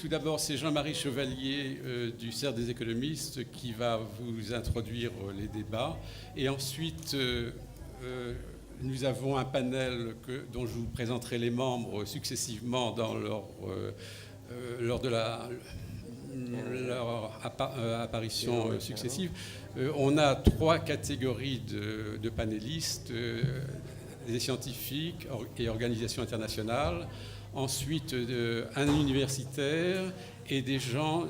tout d'abord, c'est Jean-Marie Chevalier du Cercle des économistes qui va vous introduire les débats. Et ensuite, nous avons un panel dont je vous présenterai les membres successivement lors de leur apparition successive. On a 3 catégories de panélistes, des scientifiques et organisations internationales. Ensuite, un universitaire et des gens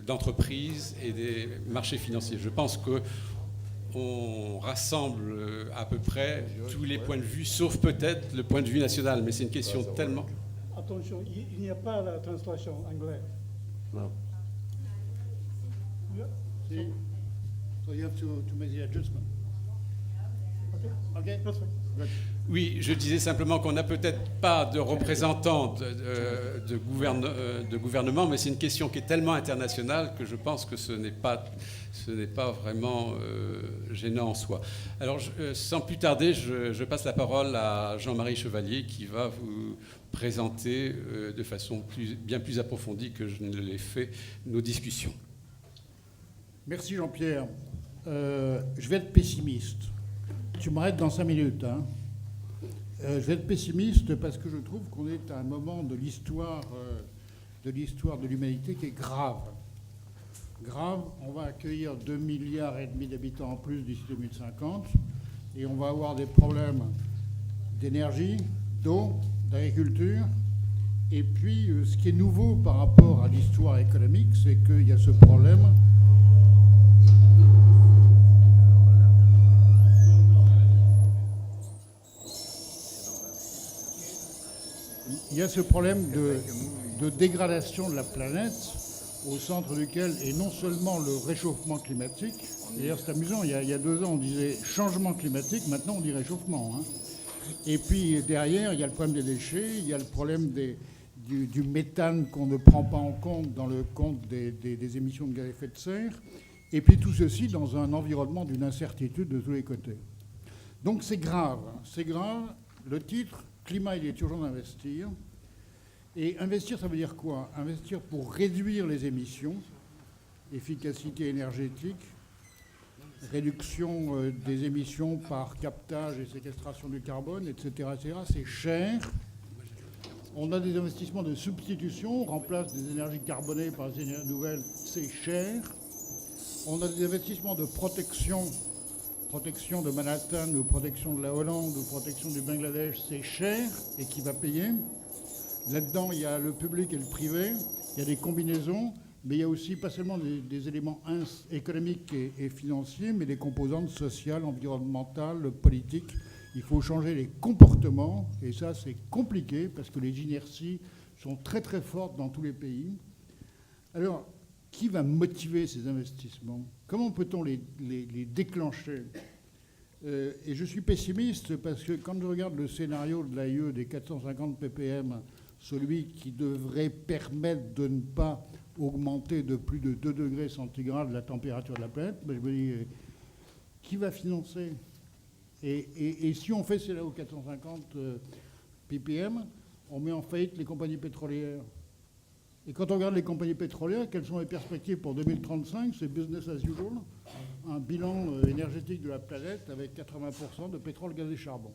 d'entreprises et des marchés financiers. Je pense qu'on rassemble à peu près tous les points de vue, sauf peut-être le point de vue national, mais c'est une question tellement... Attention, il n'y a pas la translation anglaise. No. Yeah. See? So you have to make the adjustment. Okay? That's fine. Good. Oui, je disais simplement qu'on n'a peut-être pas de représentants de gouvernement, mais c'est une question qui est tellement internationale que je pense que ce n'est pas vraiment gênant en soi. Alors, sans plus tarder, je passe la parole à Jean-Marie Chevalier qui va vous présenter de façon bien plus approfondie que je ne l'ai fait nos discussions. Merci Jean-Pierre. Je vais être pessimiste. Tu m'arrêtes dans 5 minutes. Hein. Je vais être pessimiste parce que je trouve qu'on est à un moment de l'histoire de l'humanité qui est grave. Grave, on va accueillir 2,5 milliards d'habitants en plus d'ici 2050 et on va avoir des problèmes d'énergie, d'eau, d'agriculture. Et puis, ce qui est nouveau par rapport à l'histoire économique, c'est qu'il y a ce problème. Il y a ce problème de dégradation de la planète, au centre duquel est non seulement le réchauffement climatique. D'ailleurs, c'est amusant, il y a 2 ans, on disait changement climatique, maintenant on dit réchauffement. Hein. Et puis derrière, il y a le problème des déchets, il y a le problème du méthane qu'on ne prend pas en compte dans le compte des émissions de gaz à effet de serre. Et puis tout ceci dans un environnement d'une incertitude de tous les côtés. Donc c'est grave. C'est grave. Le titre, climat, il est urgent d'investir. Et investir, ça veut dire quoi? Investir pour réduire les émissions, efficacité énergétique, réduction des émissions par captage et séquestration du carbone, etc. etc. C'est cher. On a des investissements de substitution, on remplace des énergies carbonées par des énergies nouvelles, c'est cher. On a des investissements de protection de Manhattan ou protection de la Hollande ou protection du Bangladesh, c'est cher et qui va payer. Là-dedans, il y a le public et le privé, il y a des combinaisons, mais il y a aussi pas seulement des éléments économiques et financiers, mais des composantes sociales, environnementales, politiques. Il faut changer les comportements, et ça, c'est compliqué, parce que les inerties sont très très fortes dans tous les pays. Alors, qui va motiver ces investissements? Comment peut-on les déclencher? Et je suis pessimiste parce que quand je regarde le scénario de l'AIE des 450 ppm, celui qui devrait permettre de ne pas augmenter de plus de 2 degrés centigrades la température de la planète, ben je me dis, qui va financer? Et si on fait cela aux 450 ppm, on met en faillite les compagnies pétrolières. Et quand on regarde les compagnies pétrolières, quelles sont les perspectives pour 2035? C'est business as usual, un bilan énergétique de la planète avec 80% de pétrole, gaz et charbon.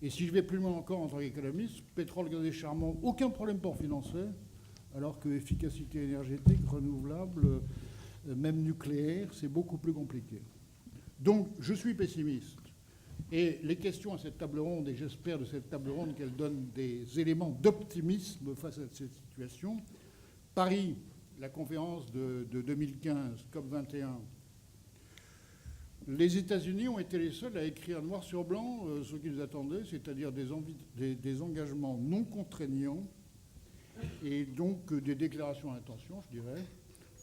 Et si je vais plus loin encore en tant qu'économiste, pétrole, gaz et charbon, aucun problème pour financer, alors que efficacité énergétique, renouvelable, même nucléaire, c'est beaucoup plus compliqué. Donc, je suis pessimiste. Et les questions à cette table ronde, et j'espère de cette table ronde qu'elle donne des éléments d'optimisme face à cette situation. Paris, la conférence de 2015, COP21. Les États-Unis ont été les seuls à écrire noir sur blanc ce qu'ils attendaient, c'est-à-dire des engagements non contraignants et donc des déclarations d'intention, je dirais,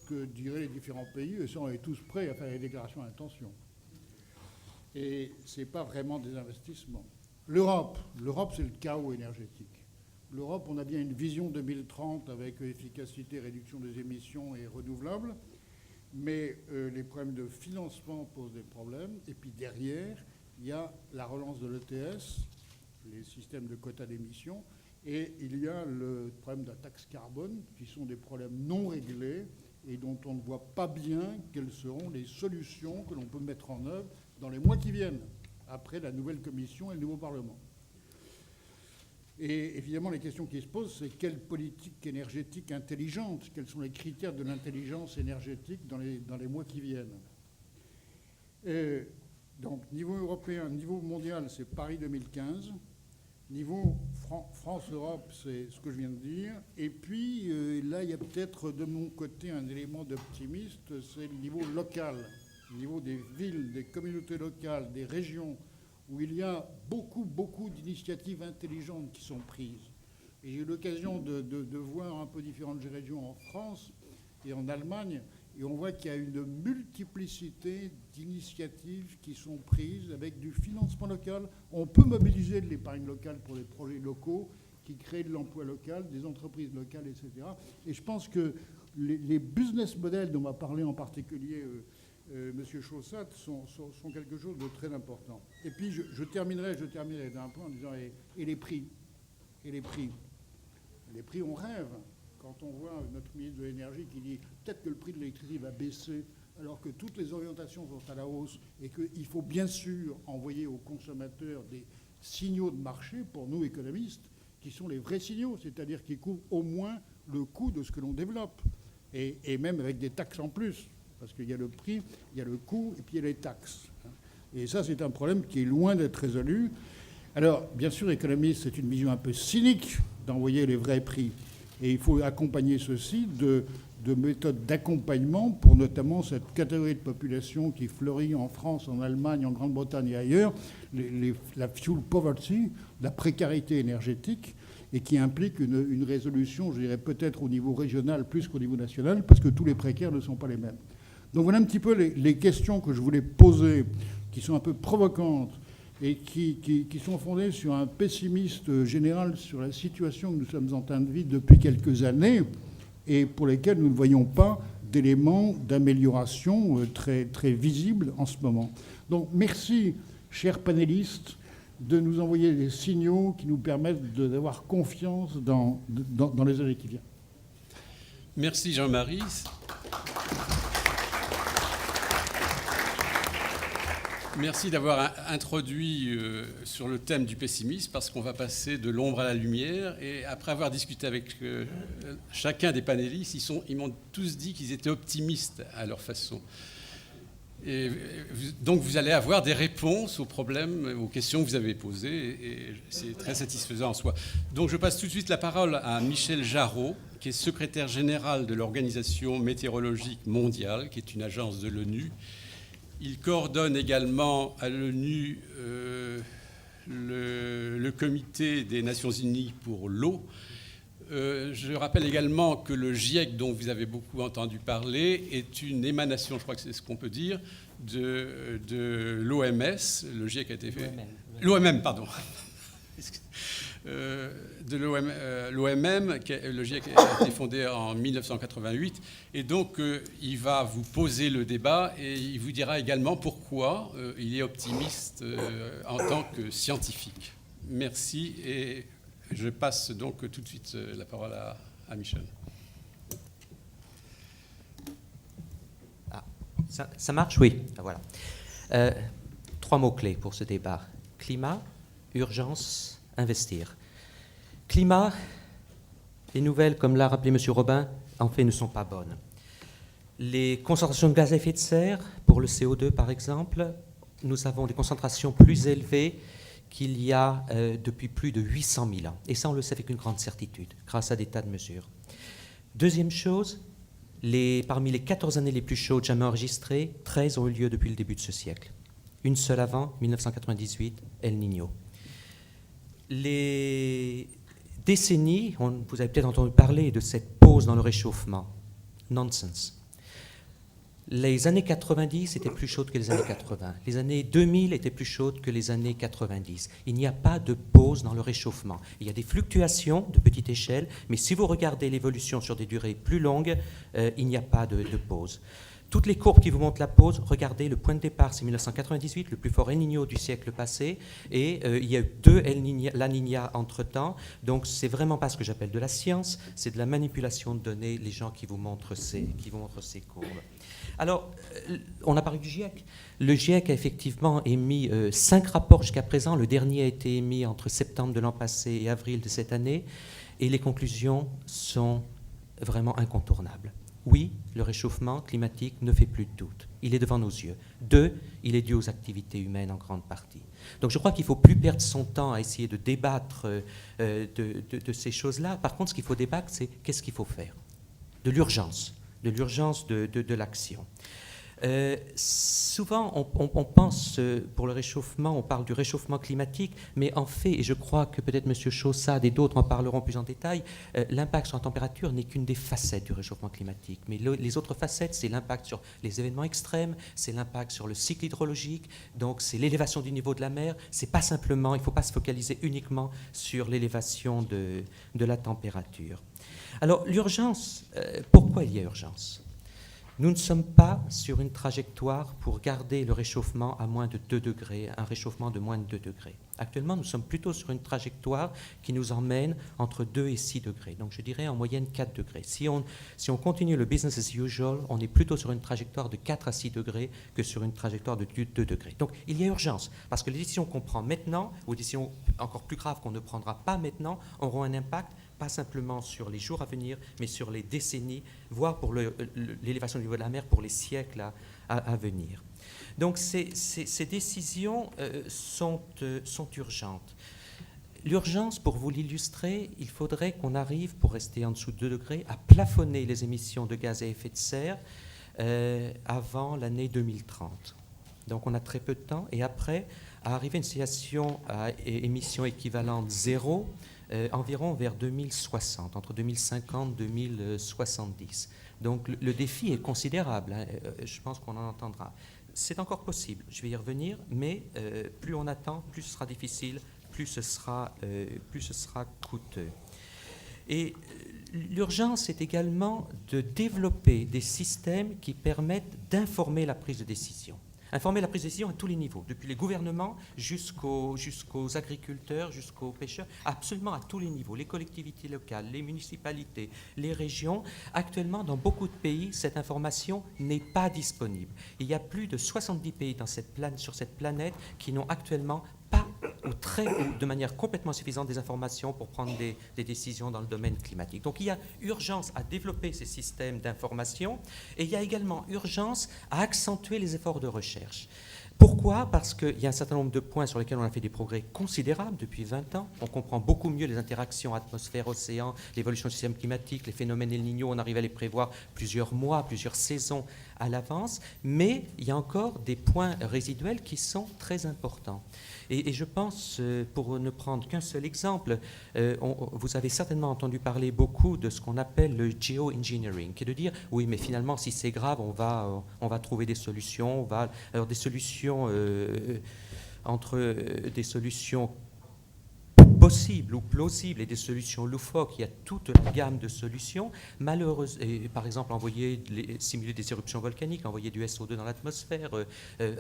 que diraient les différents pays, et ça, on est tous prêts à faire les déclarations d'intention. Et ce n'est pas vraiment des investissements. L'Europe, c'est le chaos énergétique. L'Europe, on a bien une vision 2030 avec efficacité, réduction des émissions et renouvelables, mais les problèmes de financement posent des problèmes. Et puis derrière, il y a la relance de l'ETS, les systèmes de quotas d'émissions, Et il y a le problème de la taxe carbone, qui sont des problèmes non réglés et dont on ne voit pas bien quelles seront les solutions que l'on peut mettre en œuvre dans les mois qui viennent, après la nouvelle Commission et le nouveau Parlement. Et évidemment, les questions qui se posent, c'est quelle politique énergétique intelligente, quels sont les critères de l'intelligence énergétique dans les mois qui viennent. Et donc, niveau européen, niveau mondial, c'est Paris 2015. Niveau France-Europe, c'est ce que je viens de dire. Et puis, là, il y a peut-être de mon côté un élément d'optimiste, c'est le niveau local, le niveau des villes, des communautés locales, des régions, où il y a beaucoup d'initiatives intelligentes qui sont prises. Et j'ai eu l'occasion de voir un peu différentes régions en France et en Allemagne, et on voit qu'il y a une multiplicité d'initiatives qui sont prises avec du financement local. On peut mobiliser de l'épargne locale pour les projets locaux qui créent de l'emploi local, des entreprises locales, etc. Et je pense que les business models dont va parler en particulier M. Chaussat sont quelque chose de très important. Et puis je terminerai d'un point en disant et les prix. Les prix, on rêve. Quand on voit notre ministre de l'Énergie qui dit peut-être que le prix de l'électricité va baisser alors que toutes les orientations sont à la hausse et qu'il faut bien sûr envoyer aux consommateurs des signaux de marché, pour nous économistes, qui sont les vrais signaux, c'est-à-dire qui couvrent au moins le coût de ce que l'on développe, et même avec des taxes en plus, parce qu'il y a le prix, il y a le coût, et puis il y a les taxes. Et ça, c'est un problème qui est loin d'être résolu. Alors, bien sûr, économiste, c'est une vision un peu cynique d'envoyer les vrais prix. Et il faut accompagner ceci de méthodes d'accompagnement pour notamment cette catégorie de population qui fleurit en France, en Allemagne, en Grande-Bretagne et ailleurs, la fuel poverty, la précarité énergétique, et qui implique une résolution, je dirais peut-être au niveau régional plus qu'au niveau national, parce que tous les précaires ne sont pas les mêmes. Donc voilà un petit peu les questions que je voulais poser, qui sont un peu provocantes, et qui sont fondées sur un pessimisme général sur la situation que nous sommes en train de vivre depuis quelques années et pour lesquelles nous ne voyons pas d'éléments d'amélioration très, très visibles en ce moment. Donc merci, chers panélistes, de nous envoyer des signaux qui nous permettent d'avoir confiance dans les années qui viennent. Merci Jean-Marie. Merci d'avoir introduit sur le thème du pessimisme, parce qu'on va passer de l'ombre à la lumière. Et après avoir discuté avec chacun des panélistes, ils m'ont tous dit qu'ils étaient optimistes à leur façon. Et donc vous allez avoir des réponses aux problèmes, aux questions que vous avez posées, et c'est très satisfaisant en soi. Donc je passe tout de suite la parole à Michel Jarraud, qui est secrétaire général de l'Organisation météorologique mondiale, qui est une agence de l'ONU. Il coordonne également à l'ONU le comité des Nations Unies pour l'eau. Je rappelle également que le GIEC, dont vous avez beaucoup entendu parler, est une émanation, je crois que c'est ce qu'on peut dire, de l'OMS. Le GIEC a été fait... L'OMM, pardon. De l'OMM, le GIEC a été fondé en 1988, et donc il va vous poser le débat et il vous dira également pourquoi il est optimiste en tant que scientifique. Merci, et je passe donc tout de suite la parole à Michel. Ah, ça marche? Oui, voilà. 3 mots-clés pour ce débat. Climat, urgence, investir. Climat, les nouvelles, comme l'a rappelé M. Robin, en fait, ne sont pas bonnes. Les concentrations de gaz à effet de serre, pour le CO2 par exemple, nous avons des concentrations plus élevées qu'il y a depuis plus de 800 000 ans. Et ça, on le sait avec une grande certitude, grâce à des tas de mesures. Deuxième chose, parmi les 14 années les plus chaudes jamais enregistrées, 13 ont eu lieu depuis le début de ce siècle. Une seule avant, 1998, El Niño. Les décennies, vous avez peut-être entendu parler de cette pause dans le réchauffement. Nonsense. Les années 90 étaient plus chaudes que les années 80. Les années 2000 étaient plus chaudes que les années 90. Il n'y a pas de pause dans le réchauffement. Il y a des fluctuations de petite échelle, mais si vous regardez l'évolution sur des durées plus longues, il n'y a pas de pause. Toutes les courbes qui vous montrent la pause, regardez, le point de départ, c'est 1998, le plus fort El Niño du siècle passé, et il y a eu 2 La Niña entre-temps. Donc, c'est vraiment pas ce que j'appelle de la science, c'est de la manipulation de données, les gens qui vous montrent ces courbes. Alors, on a parlé du GIEC. Le GIEC a effectivement émis 5 rapports jusqu'à présent. Le dernier a été émis entre septembre de l'an passé et avril de cette année. Et les conclusions sont vraiment incontournables. Oui, le réchauffement climatique ne fait plus de doute. Il est devant nos yeux. 2, il est dû aux activités humaines en grande partie. Donc je crois qu'il ne faut plus perdre son temps à essayer de débattre de ces choses-là. Par contre, ce qu'il faut débattre, c'est qu'est-ce qu'il faut faire. De l'urgence de l'action. Souvent, on pense, pour le réchauffement, on parle du réchauffement climatique, mais en fait, et je crois que peut-être M. Chaussade et d'autres en parleront plus en détail, l'impact sur la température n'est qu'une des facettes du réchauffement climatique. Mais les autres facettes, c'est l'impact sur les événements extrêmes, c'est l'impact sur le cycle hydrologique, donc c'est l'élévation du niveau de la mer. C'est pas simplement, il ne faut pas se focaliser uniquement sur l'élévation de la température. Alors, l'urgence, pourquoi il y a urgence ? Nous ne sommes pas sur une trajectoire pour garder le réchauffement à moins de 2 degrés, un réchauffement de moins de 2 degrés. Actuellement, nous sommes plutôt sur une trajectoire qui nous emmène entre 2 et 6 degrés. Donc je dirais en moyenne 4 degrés. Si on continue le business as usual, on est plutôt sur une trajectoire de 4 à 6 degrés que sur une trajectoire de 2 degrés. Donc il y a urgence, parce que les décisions qu'on prend maintenant, ou des décisions encore plus graves qu'on ne prendra pas maintenant, auront un impact pas simplement sur les jours à venir, mais sur les décennies, voire pour l'élévation du niveau de la mer pour les siècles à venir. Donc ces décisions sont urgentes. L'urgence, pour vous l'illustrer, il faudrait qu'on arrive, pour rester en dessous de 2 degrés, à plafonner les émissions de gaz à effet de serre avant l'année 2030. Donc on a très peu de temps, et après, à arriver à une situation à émissions équivalentes zéro, environ vers 2060, entre 2050 et 2070. Donc le défi est considérable, hein, je pense qu'on en entendra. C'est encore possible, je vais y revenir, mais plus on attend, plus ce sera difficile, plus ce sera coûteux. Et l'urgence est également de développer des systèmes qui permettent d'informer la prise de décision. Informer la prise de décision à tous les niveaux, depuis les gouvernements jusqu'aux agriculteurs, jusqu'aux pêcheurs, absolument à tous les niveaux, les collectivités locales, les municipalités, les régions. Actuellement, dans beaucoup de pays, cette information n'est pas disponible. Il y a plus de 70 pays sur cette planète qui n'ont actuellement pas ou de manière complètement suffisante des informations pour prendre des décisions dans le domaine climatique. Donc il y a urgence à développer ces systèmes d'information, et il y a également urgence à accentuer les efforts de recherche. Pourquoi ? Parce qu'il y a un certain nombre de points sur lesquels on a fait des progrès considérables depuis 20 ans. On comprend beaucoup mieux les interactions atmosphère-océan, l'évolution du système climatique, les phénomènes El Niño, on arrive à les prévoir plusieurs mois, plusieurs saisons à l'avance, mais il y a encore des points résiduels qui sont très importants. Et je pense, pour ne prendre qu'un seul exemple, vous avez certainement entendu parler beaucoup de ce qu'on appelle le geoengineering, qui est de dire, oui, mais finalement, si c'est grave, on va trouver des solutions, alors des solutions entre des solutions possibles ou plausibles et des solutions loufoques. Il y a toute la gamme de solutions. Malheureusement, par exemple, simuler des éruptions volcaniques, envoyer du SO2 dans l'atmosphère.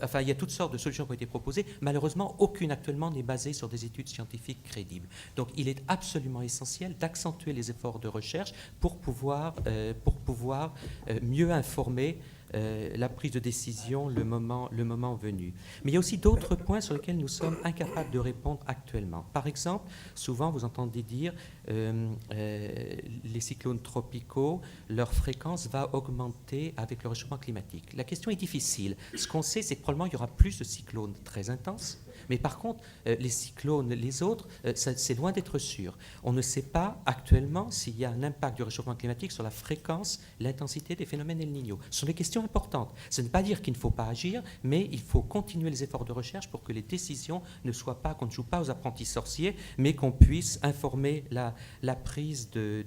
Enfin, il y a toutes sortes de solutions qui ont été proposées. Malheureusement, aucune actuellement n'est basée sur des études scientifiques crédibles. Donc, il est absolument essentiel d'accentuer les efforts de recherche pour pouvoir mieux informer la prise de décision le moment venu. Mais il y a aussi d'autres points sur lesquels nous sommes incapables de répondre actuellement. Par exemple, souvent vous entendez dire les cyclones tropicaux, leur fréquence va augmenter avec le réchauffement climatique. La question est difficile. Ce qu'on sait, c'est que probablement il y aura plus de cyclones très intenses, mais par contre, les cyclones, les autres, c'est loin d'être sûr. On ne sait pas actuellement s'il y a un impact du réchauffement climatique sur la fréquence, l'intensité des phénomènes El Niño. Ce sont des questions importantes. Ce n'est pas dire qu'il ne faut pas agir, mais il faut continuer les efforts de recherche pour que les décisions ne soient pas, qu'on ne joue pas aux apprentis sorciers, mais qu'on puisse informer la prise de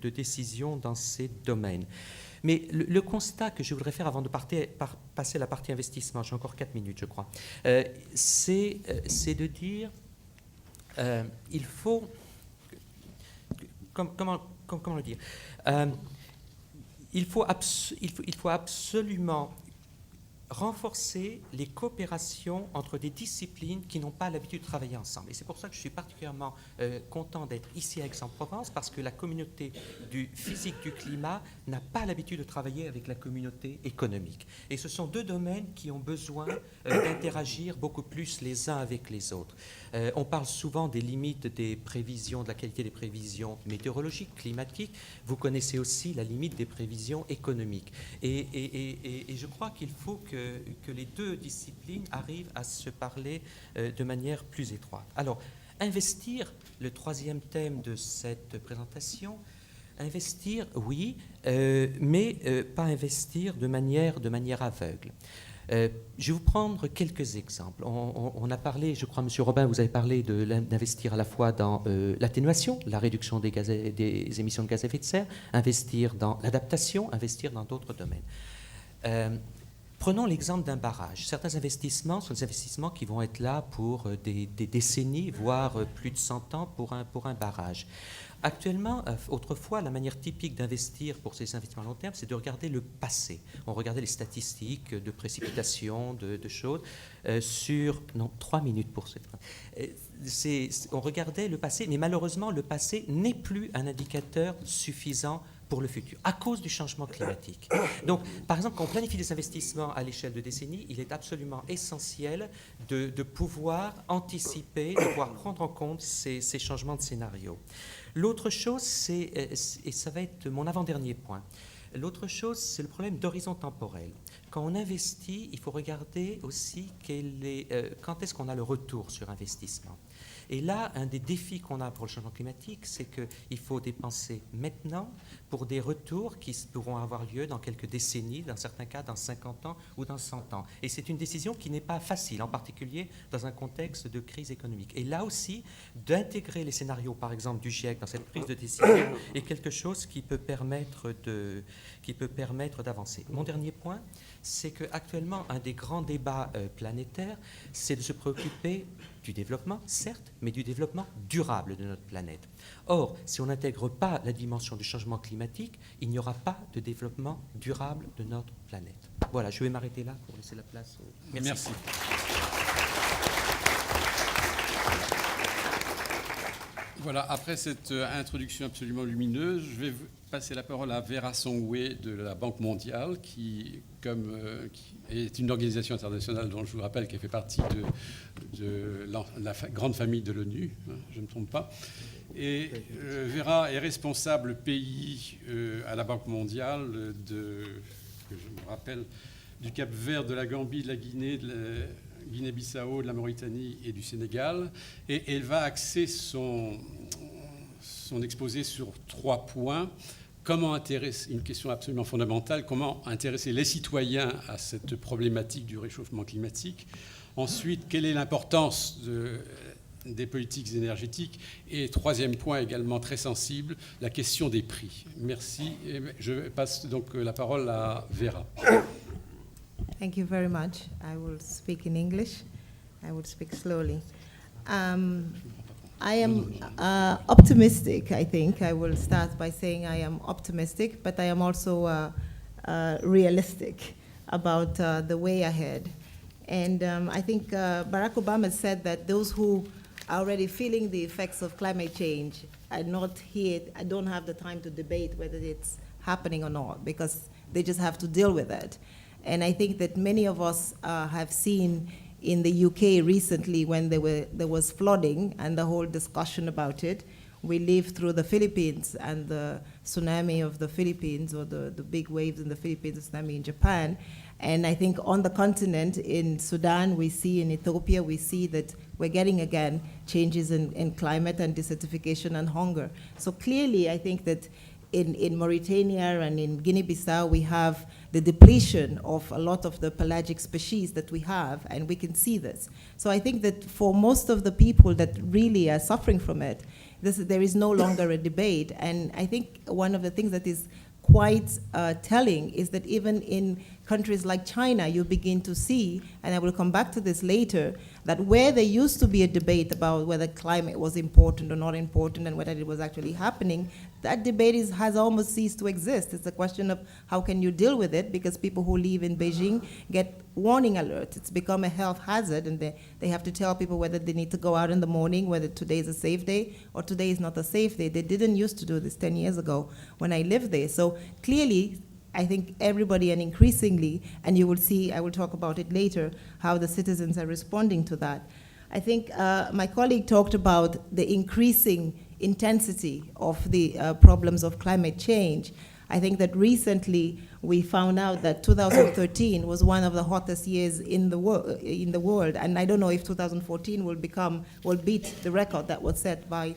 décision dans ces domaines. Mais le constat que je voudrais faire avant de passer à la partie investissement, j'ai encore 4 minutes je crois, c'est de dire il faut... Comment le dire il faut absolument renforcer les coopérations entre des disciplines qui n'ont pas l'habitude de travailler ensemble. Et c'est pour ça que je suis particulièrement content d'être ici à Aix-en-Provence, parce que la communauté du physique du climat n'a pas l'habitude de travailler avec la communauté économique. Et ce sont deux domaines qui ont besoin d'interagir beaucoup plus les uns avec les autres. On parle souvent des limites des prévisions, de la qualité des prévisions météorologiques, climatiques. Vous connaissez aussi la limite des prévisions économiques. Et je crois qu'il faut que les deux disciplines arrivent à se parler de manière plus étroite. Alors, investir, le troisième thème de cette présentation, investir, oui, mais pas investir de manière aveugle. Je vais vous prendre quelques exemples. On a parlé, je crois, M. Robin, vous avez parlé d'investir à la fois dans l'atténuation, la réduction des émissions de gaz à effet de serre, investir dans l'adaptation, investir dans d'autres domaines. Prenons l'exemple d'un barrage. Certains investissements sont des investissements qui vont être là pour des décennies, voire plus de 100 ans pour un barrage. Actuellement, autrefois, la manière typique d'investir pour ces investissements à long terme, c'est de regarder le passé. On regardait les statistiques de précipitation, de choses, sur... Non, 3 minutes pour cette... On regardait le passé, mais malheureusement, le passé n'est plus un indicateur suffisant pour le futur, à cause du changement climatique. Donc, par exemple, quand on planifie des investissements à l'échelle de décennies, il est absolument essentiel de pouvoir anticiper, de pouvoir prendre en compte ces changements de scénario. L'autre chose, et ça va être mon avant-dernier point, l'autre chose, c'est le problème d'horizon temporel. Quand on investit, il faut regarder aussi quand est-ce qu'on a le retour sur investissement. Et là, un des défis qu'on a pour le changement climatique, c'est qu'il faut dépenser maintenant pour des retours qui pourront avoir lieu dans quelques décennies, dans certains cas dans 50 ans ou dans 100 ans. Et c'est une décision qui n'est pas facile, en particulier dans un contexte de crise économique. Et là aussi, d'intégrer les scénarios, par exemple, du GIEC dans cette prise de décision est quelque chose qui peut permettre d'avancer. Mon dernier point, c'est qu'actuellement, un des grands débats planétaires, c'est de se préoccuper du développement, certes, mais du développement durable de notre planète. Or, si on n'intègre pas la dimension du changement climatique, il n'y aura pas de développement durable de notre planète. Voilà, je vais m'arrêter là pour laisser la place aux... Merci. Voilà, après cette introduction absolument lumineuse, je vais passer la parole à Vera Songwe de la Banque mondiale, qui est une organisation internationale dont je vous rappelle qu'elle fait partie de la grande famille de l'ONU, hein, je ne me trompe pas. Et Vera est responsable pays à la Banque mondiale que je me rappelle, du Cap-Vert, de la Gambie, de la Guinée, de la Guinée-Bissau, de la Mauritanie et du Sénégal. Et elle va axer son exposé sur 3 points. Comment intéresser, une question absolument fondamentale, comment intéresser les citoyens à cette problématique du réchauffement climatique. Ensuite, quelle est l'importance des politiques énergétiques. Et 3e point également très sensible, la question des prix. Merci. Et je passe donc la parole à Vera. Thank you very much. I will speak in English. I will speak slowly. I am optimistic, I think. I will start by saying I am optimistic, but I am also realistic about the way ahead. And I think Barack Obama said that those who are already feeling the effects of climate change are not here, I don't have the time to debate whether it's happening or not, because they just have to deal with it. And I think that many of us have seen in the UK recently when there was flooding and the whole discussion about it. We lived through the Philippines and the tsunami of the Philippines, or the big waves in the Philippines, the tsunami in Japan. And I think on the continent, in Sudan, we see, in Ethiopia, we see that we're getting again changes in climate and desertification and hunger. So clearly, I think that in Mauritania and in Guinea-Bissau, we have the depletion of a lot of the pelagic species that we have, and we can see this. So I think that for most of the people that really are suffering from it, there is no longer a debate. And I think one of the things that is quite telling is that even in countries like China, you begin to see, and I will come back to this later, that where there used to be a debate about whether climate was important or not important and whether it was actually happening, that debate has almost ceased to exist. It's a question of how can you deal with it, because people who live in Beijing get warning alerts. It's become a health hazard, and they have to tell people whether they need to go out in the morning, whether today is a safe day or today is not a safe day. They didn't used to do this 10 years ago when I lived there. So clearly, I think everybody, and increasingly, and you will see, I will talk about it later, how the citizens are responding to that. I think my colleague talked about the increasing intensity of the problems of climate change. I think that recently we found out that 2013 was one of the hottest years in the world, and I don't know if 2014 will beat the record that was set by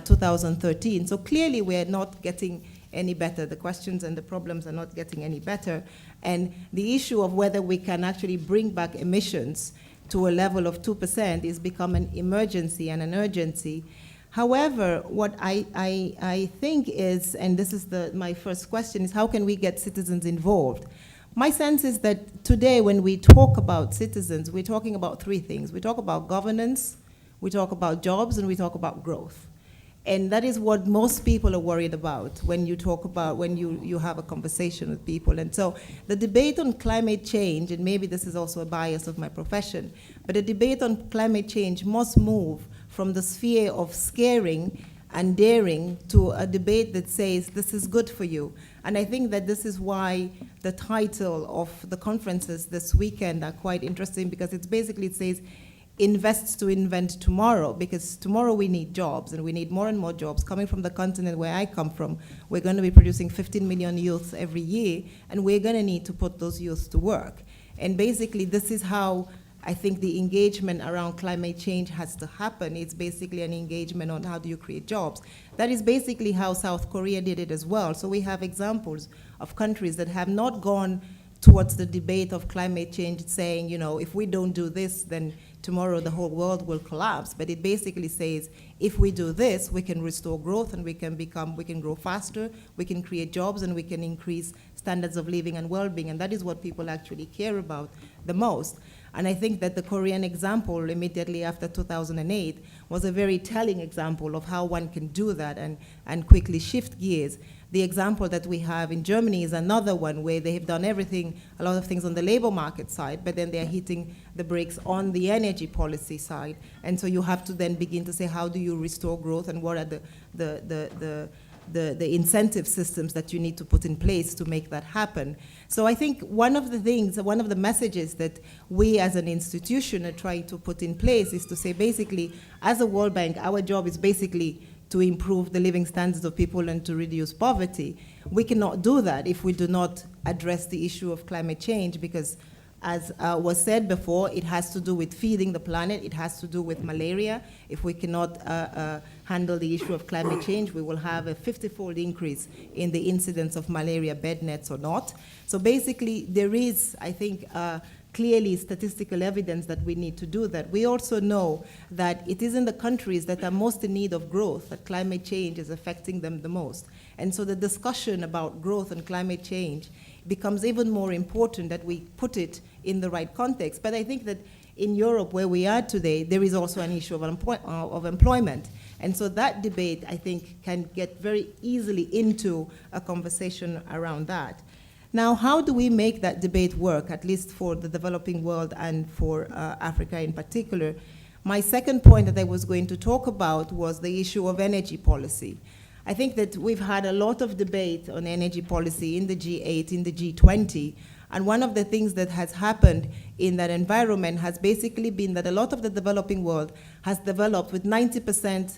2013. So clearly we are not getting any better. The questions and the problems are not getting any better. And the issue of whether we can actually bring back emissions to a level of 2% is become an emergency and an urgency. However, what I think is, and this is my first question, is how can we get citizens involved? My sense is that today when we talk about citizens, we're talking about three things. We talk about governance, we talk about jobs, and we talk about growth. And that is what most people are worried about when you talk about, when you have a conversation with people. And so the debate on climate change, and maybe this is also a bias of my profession, but the debate on climate change must move from the sphere of scaring and daring to a debate that says this is good for you. And I think that this is why the title of the conferences this weekend are quite interesting, because it says, invests to invent tomorrow, because tomorrow we need jobs, and we need more and more jobs. Coming from the continent where I come from, we're going to be producing 15 million youths every year, and we're going to need to put those youths to work. And basically, this is how I think the engagement around climate change has to happen. It's basically an engagement on how do you create jobs. That is basically how South Korea did it as well. So we have examples of countries that have not gone towards the debate of climate change saying, if we don't do this, then tomorrow the whole world will collapse. But it basically says, if we do this, we can restore growth, and we can grow faster, we can create jobs, and we can increase standards of living and well-being. And that is what people actually care about the most. And I think that the Korean example immediately after 2008 was a very telling example of how one can do that and quickly shift gears. The example that we have in Germany is another one where they have done a lot of things on the labor market side, but then they're hitting the brakes on the energy policy side. And so you have to then begin to say, how do you restore growth, and what are the incentive systems that you need to put in place to make that happen. So I think one of the messages that we as an institution are trying to put in place is to say, basically, as a World Bank, our job is basically to improve the living standards of people and to reduce poverty. We cannot do that if we do not address the issue of climate change, because as was said before, it has to do with feeding the planet, it has to do with malaria. If we cannot handle the issue of climate change, we will have a 50-fold increase in the incidence of malaria bed nets or not. So basically, there is, I think, clearly statistical evidence that we need to do that. We also know that it is in the countries that are most in need of growth that climate change is affecting them the most. And so the discussion about growth and climate change becomes even more important that we put it in the right context. But I think that in Europe, where we are today, there is also an issue of employment. And so that debate, I think, can get very easily into a conversation around that. Now, how do we make that debate work, at least for the developing world and for Africa in particular? My second point that I was going to talk about was the issue of energy policy. I think that we've had a lot of debate on energy policy in the G8, in the G20, and one of the things that has happened in that environment has basically been that a lot of the developing world has developed with 90%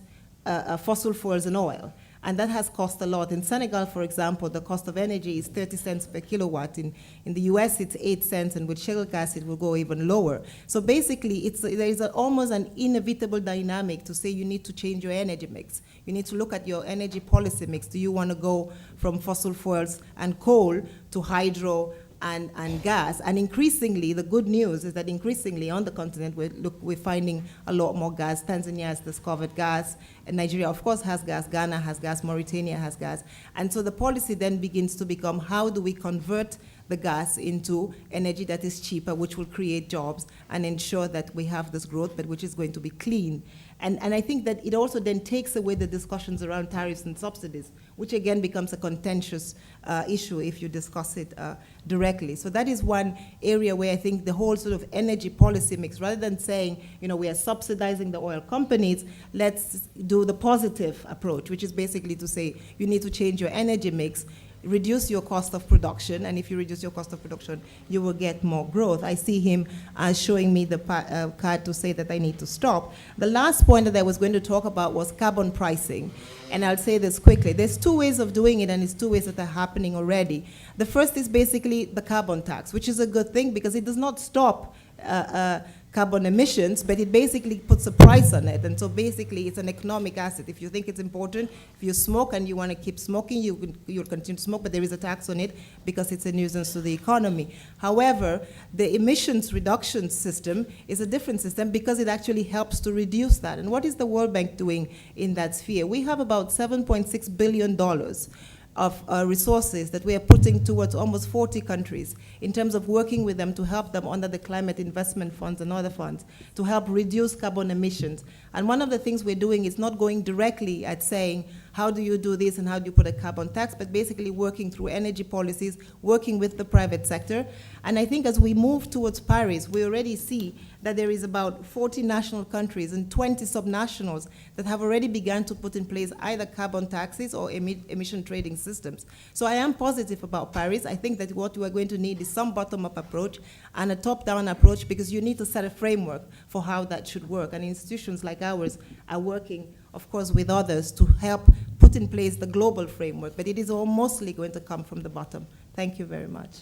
fossil fuels and oil. And that has cost a lot. In Senegal, for example, the cost of energy is 30 cents per kilowatt. In the US, it's 8 cents, and with shale gas, it will go even lower. So basically, there is almost an inevitable dynamic to say you need to change your energy mix. You need to look at your energy policy mix. Do you want to go from fossil fuels and coal to hydro and gas? And increasingly, the good news is that increasingly on the continent, we're finding a lot more gas. Tanzania has discovered gas, and Nigeria, of course, has gas. Ghana has gas. Mauritania has gas. And so the policy then begins to become, how do we convert the gas into energy that is cheaper, which will create jobs and ensure that we have this growth, but which is going to be clean. And I think that it also then takes away the discussions around tariffs and subsidies, which again becomes a contentious issue if you discuss it directly. So that is one area where I think the whole sort of energy policy mix, rather than saying, you know, we are subsidizing the oil companies, let's do the positive approach, which is basically to say you need to change your energy mix, reduce your cost of production, and if you reduce your cost of production, you will get more growth. I see him showing me the card to say that I need to stop. The last point that I was going to talk about was carbon pricing, and I'll say this quickly. There's two ways of doing it, and it's two ways that are happening already. The first is basically the carbon tax, which is a good thing because it does not stop carbon emissions, but it basically puts a price on it. And so basically it's an economic asset. If you think it's important, if you smoke and you want to keep smoking, you'll continue to smoke, but there is a tax on it because it's a nuisance to the economy. However, the emissions reduction system is a different system because it actually helps to reduce that. And what is the World Bank doing in that sphere? We have about $7.6 billion of resources that we are putting towards almost 40 countries in terms of working with them to help them under the climate investment funds and other funds to help reduce carbon emissions. And one of the things we're doing is not going directly at saying, how do you do this and how do you put a carbon tax, but basically working through energy policies, working with the private sector. And I think as we move towards Paris, we already see that there is about 40 national countries and 20 subnationals that have already begun to put in place either carbon taxes or emission trading systems. So I am positive about Paris. I think that what we are going to need is some bottom-up approach and a top-down approach because you need to set a framework for how that should work. And institutions like ours are working, of course, with others to help put in place the global framework, but it is all mostly going to come from the bottom. Thank you very much.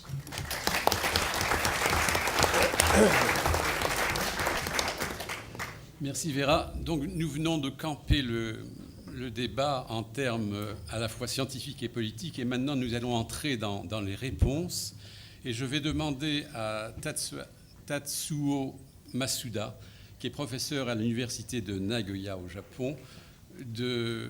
Merci Vera. Donc nous venons de camper le débat en termes à la fois scientifiques et politiques, et maintenant nous allons entrer dans les réponses. Et je vais demander à Tatsuo Masuda, qui est professeur à l'université de Nagoya au Japon, de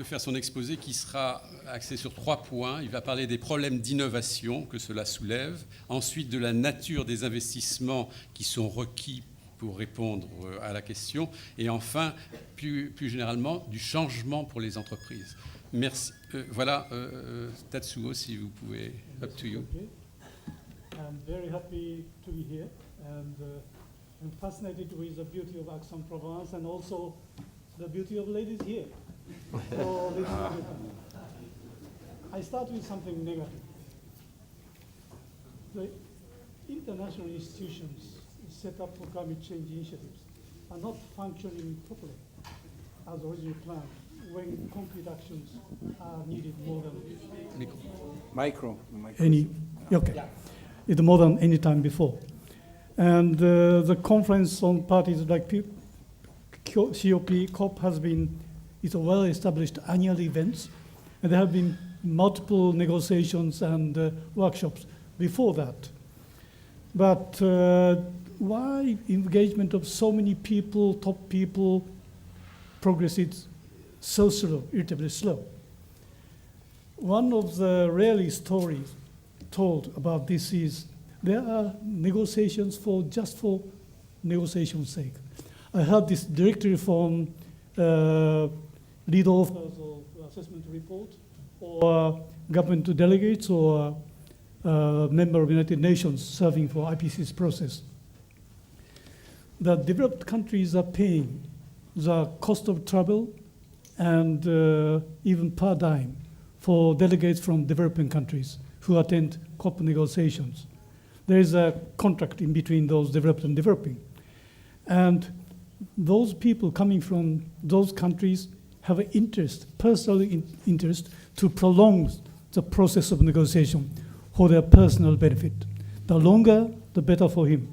faire son exposé qui sera axé sur 3 points. Il va parler des problèmes d'innovation que cela soulève, ensuite de la nature des investissements qui sont requis pour répondre à la question, et enfin, plus généralement, du changement pour les entreprises. Merci. Voilà, Tatsuo, si vous pouvez, up to you. I'm very happy to be here, and I'm fascinated with the beauty of Aix-en-Provence and also the beauty of ladies here. So, ladies and gentlemen, I start with something negative. The international institutions set up for climate change initiatives are not functioning properly as originally planned when concrete actions are needed more than it's more than any time before. And the conference on parties like COP has been, it's a well-established annual event, and there have been multiple negotiations and workshops before that. But why engagement of so many people, top people, progress is so slow, irritably slow? One of the rarely stories told about this is there are negotiations just for negotiation's sake. I heard this directly from lead authors of assessment report or government delegates or member of United Nations serving for IPCC's process. The developed countries are paying the cost of travel and even per dime for delegates from developing countries who attend COP negotiations. There is a contract in between those developed and developing. And those people coming from those countries have an interest, personal interest, to prolong the process of negotiation for their personal benefit. The longer, the better for him.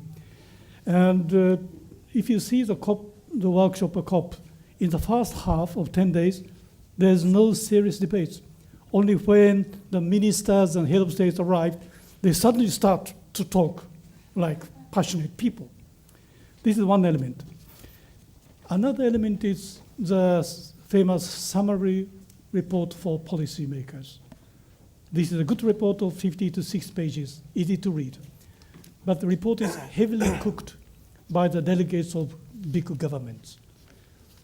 And if you see the workshop of COP, in the first half of 10 days, there's no serious debates. Only when the ministers and head of states arrive, they suddenly start to talk like passionate people. This is one element. Another element is the famous summary report for policymakers. This is a good report of 50 to 6 pages, easy to read. But the report is heavily cooked by the delegates of big governments.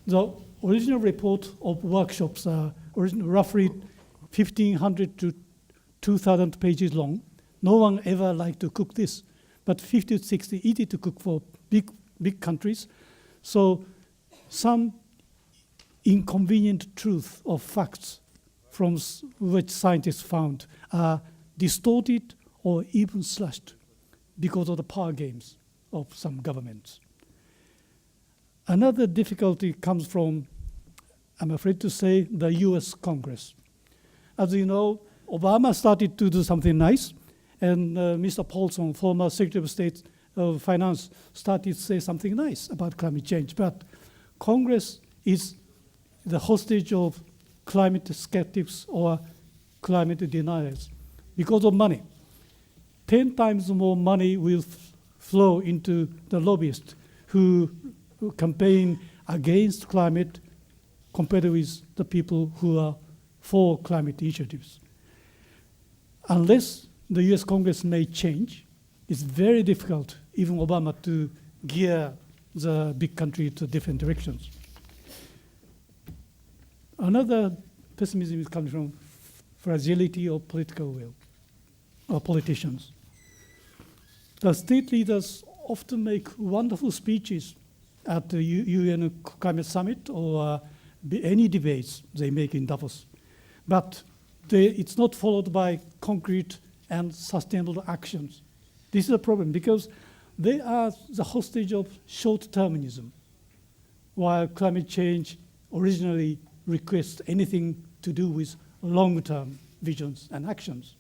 The original report of workshops are roughly 1,500 to 2,000 pages long. No one ever liked to cook this, but 50 to 60 easy to cook for big countries. So some inconvenient truth of facts from which scientists found are distorted or even slashed because of the power games of some governments. Another difficulty comes from, I'm afraid to say, the US Congress. As you know, Obama started to do something nice, and Mr. Paulson, former Secretary of State of Finance, started to say something nice about climate change. But Congress is the hostage of climate skeptics or climate deniers because of money. 10 times more money will flow into the lobbyists who campaign against climate compared with the people who are for climate initiatives. Unless the US Congress may change, it's very difficult, even Obama, to gear the big country to different directions. Another pessimism is coming from fragility of political will, or politicians. The state leaders often make wonderful speeches at the UN Climate Summit or any debates they make in Davos. But it's not followed by concrete and sustainable actions. This is a problem because they are the hostage of short-termism, while climate change originally requests anything to do with long-term visions and actions.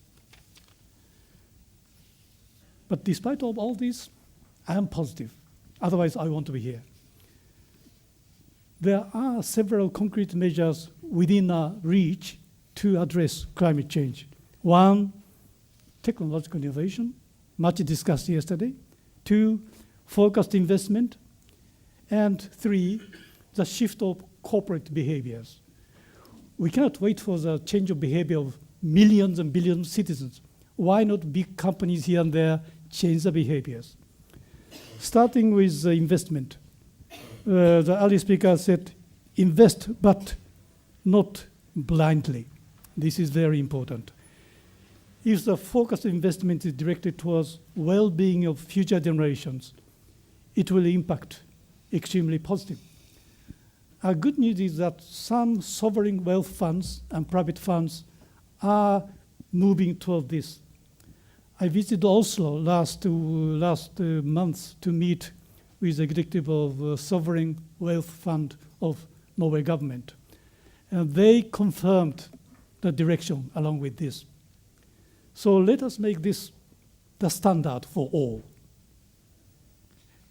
But despite all this, I am positive. Otherwise, I want to be here. There are several concrete measures within our reach to address climate change. One, technological innovation, much discussed yesterday. Two, focused investment. And three, the shift of corporate behaviors. We cannot wait for the change of behavior of millions and billions of citizens. Why not big companies here and there change the behaviors? Starting with the investment. The earlier speaker said, invest, but not blindly. This is very important. If the focused investment is directed towards well-being of future generations, it will impact extremely positive. Our good news is that some sovereign wealth funds and private funds are moving toward this. I visited Oslo last month to meet with the executive of Sovereign Wealth Fund of Norway government. And they confirmed the direction along with this. So let us make this the standard for all.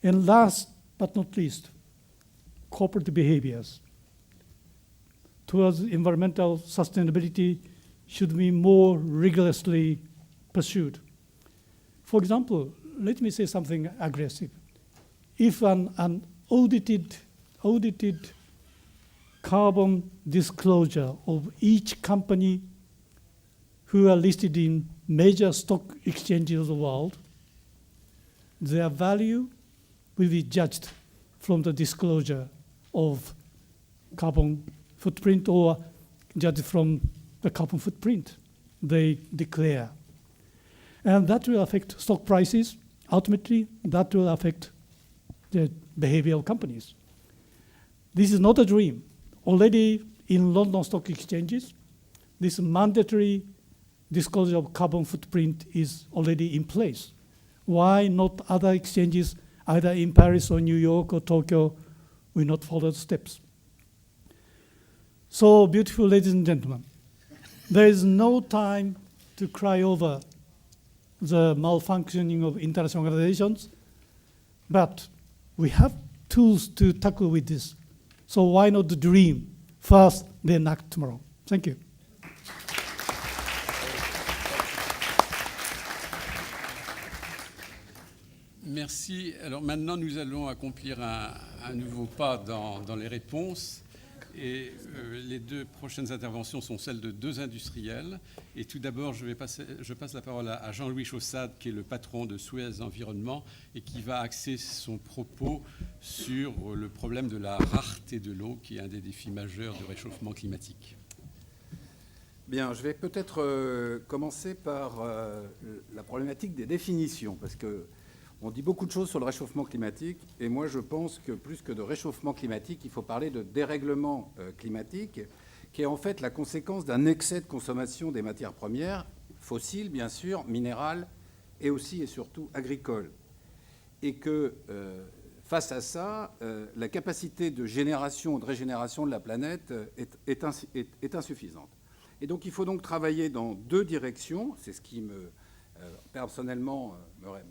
And last but not least, corporate behaviors towards environmental sustainability should be more rigorously pursued. For example, let me say something aggressive. If an audited carbon disclosure of each company who are listed in major stock exchanges of the world, their value will be judged from the disclosure of carbon footprint or judged from the carbon footprint they declare. And that will affect stock prices. Ultimately, that will affect the behavior of companies. This is not a dream. Already in London stock exchanges, this mandatory disclosure of carbon footprint is already in place. Why not other exchanges, either in Paris or New York or Tokyo, will not follow the steps? So, beautiful ladies and gentlemen, there is no time to cry over the malfunctioning of international organizations, but we have tools to tackle with this. So why not dream first, then act tomorrow? Thank you. Merci. Alors maintenant, nous allons accomplir un nouveau pas dans les réponses. Et les deux prochaines interventions sont celles de deux industriels. Et tout d'abord, je passe la parole à Jean-Louis Chaussade, qui est le patron de Suez Environnement et qui va axer son propos sur le problème de la rareté de l'eau, qui est un des défis majeurs du réchauffement climatique. Bien, je vais peut-être commencer par la problématique des définitions, parce qu'on dit beaucoup de choses sur le réchauffement climatique, et moi je pense que plus que de réchauffement climatique, il faut parler de dérèglement climatique, qui est en fait la conséquence d'un excès de consommation des matières premières, fossiles bien sûr, minérales, et aussi et surtout agricoles. Et que face à ça, la capacité de génération et de régénération de la planète est insuffisante. Et donc il faut donc travailler dans deux directions, c'est ce qui personnellement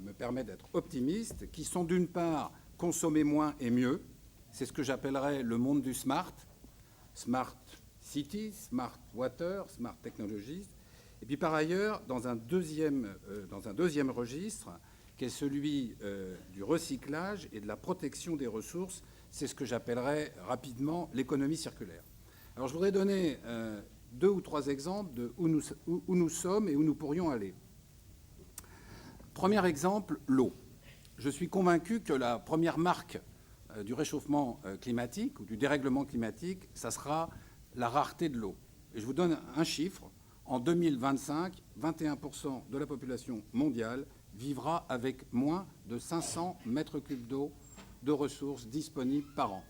me permet d'être optimiste, qui sont d'une part consommer moins et mieux, c'est ce que j'appellerais le monde du smart cities, smart water, smart technologies, et puis par ailleurs dans un deuxième registre, qui est celui du recyclage et de la protection des ressources, c'est ce que j'appellerais rapidement l'économie circulaire. Alors je voudrais donner deux ou trois exemples de où nous sommes et où nous pourrions aller. Premier exemple, l'eau. Je suis convaincu que la première marque du réchauffement climatique ou du dérèglement climatique, ça sera la rareté de l'eau. Et je vous donne un chiffre. En 2025, 21% de la population mondiale vivra avec moins de 500 mètres cubes d'eau de ressources disponibles par an.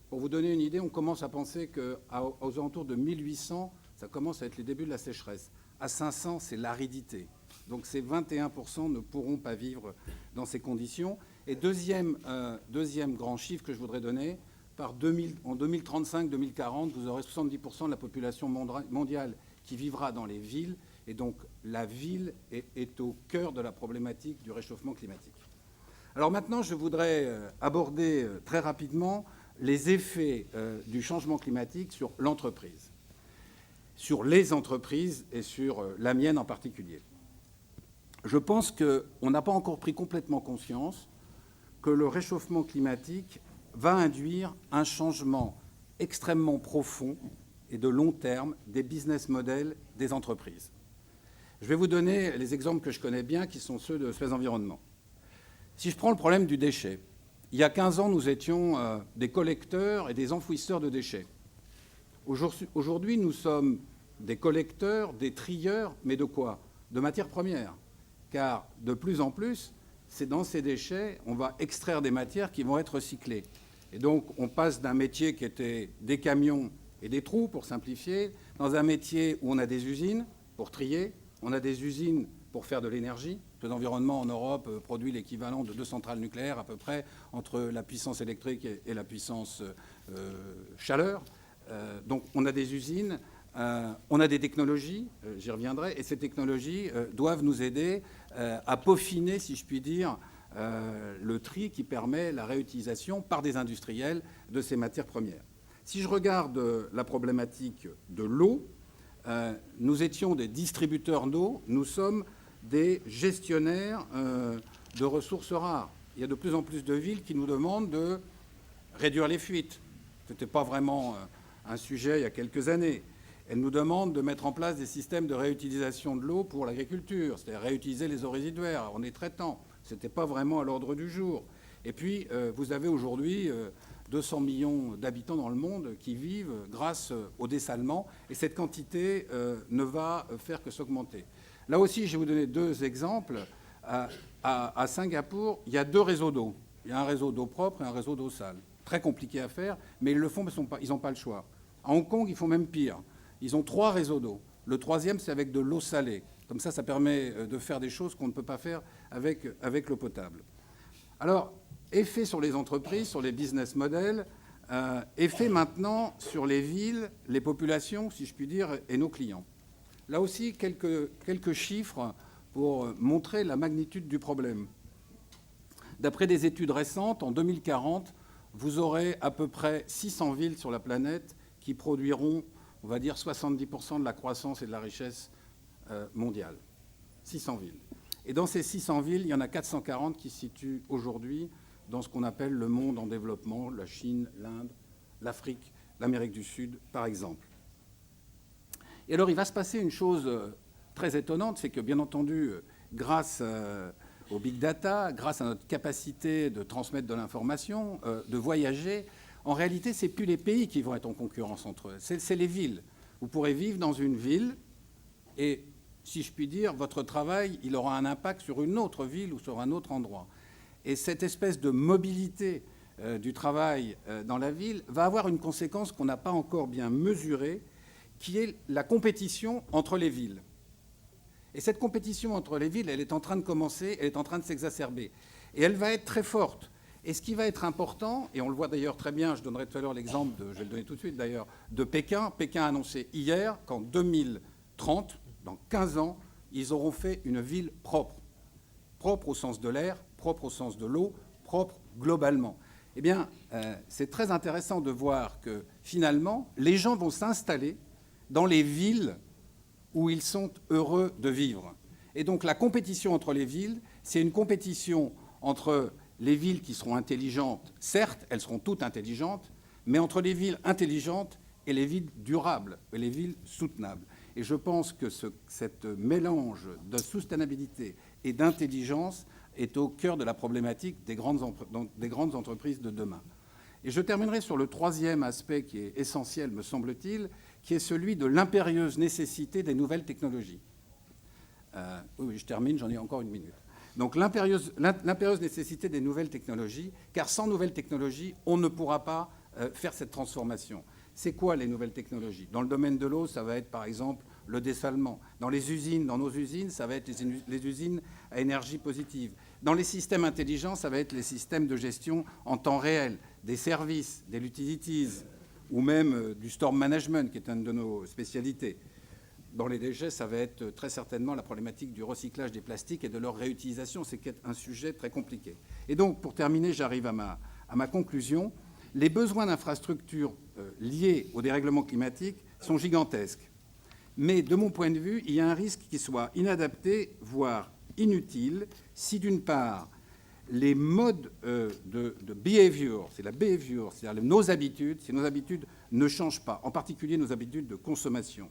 Pour vous donner une idée, on commence à penser qu'aux alentours de 1800, ça commence à être les débuts de la sécheresse. À 500, c'est l'aridité. Donc ces 21% ne pourront pas vivre dans ces conditions. Et deuxième grand chiffre que je voudrais donner, en 2035-2040, vous aurez 70% de la population mondiale qui vivra dans les villes. Et donc la ville est au cœur de la problématique du réchauffement climatique. Alors maintenant, je voudrais aborder très rapidement les effets du changement climatique sur l'entreprise, sur les entreprises et sur la mienne en particulier. Je pense qu'on n'a pas encore pris complètement conscience que le réchauffement climatique va induire un changement extrêmement profond et de long terme des business models des entreprises. Je vais vous donner les exemples que je connais bien, qui sont ceux de Suez Environnement. Si je prends le problème du déchet, il y a 15 ans, nous étions des collecteurs et des enfouisseurs de déchets. Aujourd'hui, nous sommes des collecteurs, des trieurs, mais de quoi? De matières premières. Car de plus en plus, c'est dans ces déchets, on va extraire des matières qui vont être recyclées. Et donc, on passe d'un métier qui était des camions et des trous, pour simplifier, dans un métier où on a des usines pour trier, on a des usines pour faire de l'énergie. L'environnement en Europe produit l'équivalent de 2 centrales nucléaires à peu près entre la puissance électrique et la puissance chaleur. Donc on a des usines, on a des technologies, j'y reviendrai, et ces technologies doivent nous aider à peaufiner, si je puis dire, le tri qui permet la réutilisation par des industriels de ces matières premières. Si je regarde la problématique de l'eau, nous étions des distributeurs d'eau, nous sommes des gestionnaires de ressources rares. Il y a de plus en plus de villes qui nous demandent de réduire les fuites. Ce n'était pas vraiment un sujet il y a quelques années. Elles nous demandent de mettre en place des systèmes de réutilisation de l'eau pour l'agriculture, c'est-à-dire réutiliser les eaux résiduaires en les traitant. Ce n'était pas vraiment à l'ordre du jour. Et puis, vous avez aujourd'hui 200 millions d'habitants dans le monde qui vivent grâce au dessalement, et cette quantité ne va faire que s'augmenter. Là aussi, je vais vous donner deux exemples. À Singapour, il y a 2 réseaux d'eau. Il y a un réseau d'eau propre et un réseau d'eau sale. Très compliqué à faire, mais ils le font, mais ils n'ont pas le choix. À Hong Kong, ils font même pire. Ils ont 3 réseaux d'eau. Le 3e, c'est avec de l'eau salée. Comme ça permet de faire des choses qu'on ne peut pas faire avec l'eau potable. Alors, effet sur les entreprises, sur les business models, effet maintenant sur les villes, les populations, si je puis dire, et nos clients. Là aussi, quelques chiffres pour montrer la magnitude du problème. D'après des études récentes, en 2040, vous aurez à peu près 600 villes sur la planète qui produiront, on va dire, 70% de la croissance et de la richesse mondiale. 600 villes. Et dans ces 600 villes, il y en a 440 qui se situent aujourd'hui dans ce qu'on appelle le monde en développement, la Chine, l'Inde, l'Afrique l'Amérique du Sud, par exemple. Et alors, il va se passer une chose très étonnante, c'est que, bien entendu, grâce au big data, grâce à notre capacité de transmettre de l'information, de voyager, en réalité, ce n'est plus les pays qui vont être en concurrence entre eux, c'est les villes. Vous pourrez vivre dans une ville et, si je puis dire, votre travail, il aura un impact sur une autre ville ou sur un autre endroit. Et cette espèce de mobilité du travail dans la ville va avoir une conséquence qu'on n'a pas encore bien mesurée, qui est la compétition entre les villes. Et cette compétition entre les villes, elle est en train de commencer, elle est en train de s'exacerber. Et elle va être très forte. Et ce qui va être important, et on le voit d'ailleurs très bien, je donnerai tout à l'heure l'exemple, je vais le donner tout de suite d'ailleurs, de Pékin. Pékin a annoncé hier qu'en 2030, dans 15 ans, ils auront fait une ville propre. Propre au sens de l'air, propre au sens de l'eau, propre globalement. Eh bien, c'est très intéressant de voir que finalement, les gens vont s'installer dans les villes où ils sont heureux de vivre. Et donc la compétition entre les villes, c'est une compétition entre les villes qui seront intelligentes, certes, elles seront toutes intelligentes, mais entre les villes intelligentes et les villes durables, et les villes soutenables. Et je pense que cette mélange de soutenabilité et d'intelligence est au cœur de la problématique des grandes entreprises de demain. Et je terminerai sur le troisième aspect qui est essentiel, me semble-t-il, qui est celui de l'impérieuse nécessité des nouvelles technologies. Oui, je termine, j'en ai encore une minute. Donc l'impérieuse nécessité des nouvelles technologies, car sans nouvelles technologies, on ne pourra pas faire cette transformation. C'est quoi les nouvelles technologies? Dans le domaine de l'eau, ça va être par exemple le dessalement. Dans les usines, dans nos usines, ça va être les usines à énergie positive. Dans les systèmes intelligents, ça va être les systèmes de gestion en temps réel, des services, des utilities, ou même du storm management, qui est une de nos spécialités. Dans les déchets, ça va être très certainement la problématique du recyclage des plastiques et de leur réutilisation. C'est un sujet très compliqué. Et donc, pour terminer, j'arrive à ma conclusion. Les besoins d'infrastructures liés au dérèglement climatique sont gigantesques. Mais de mon point de vue, il y a un risque qui soit inadapté, voire inutile, si d'une part, les modes de behavior, c'est la behavior, c'est-à-dire nos habitudes, si nos habitudes ne changent pas, en particulier nos habitudes de consommation.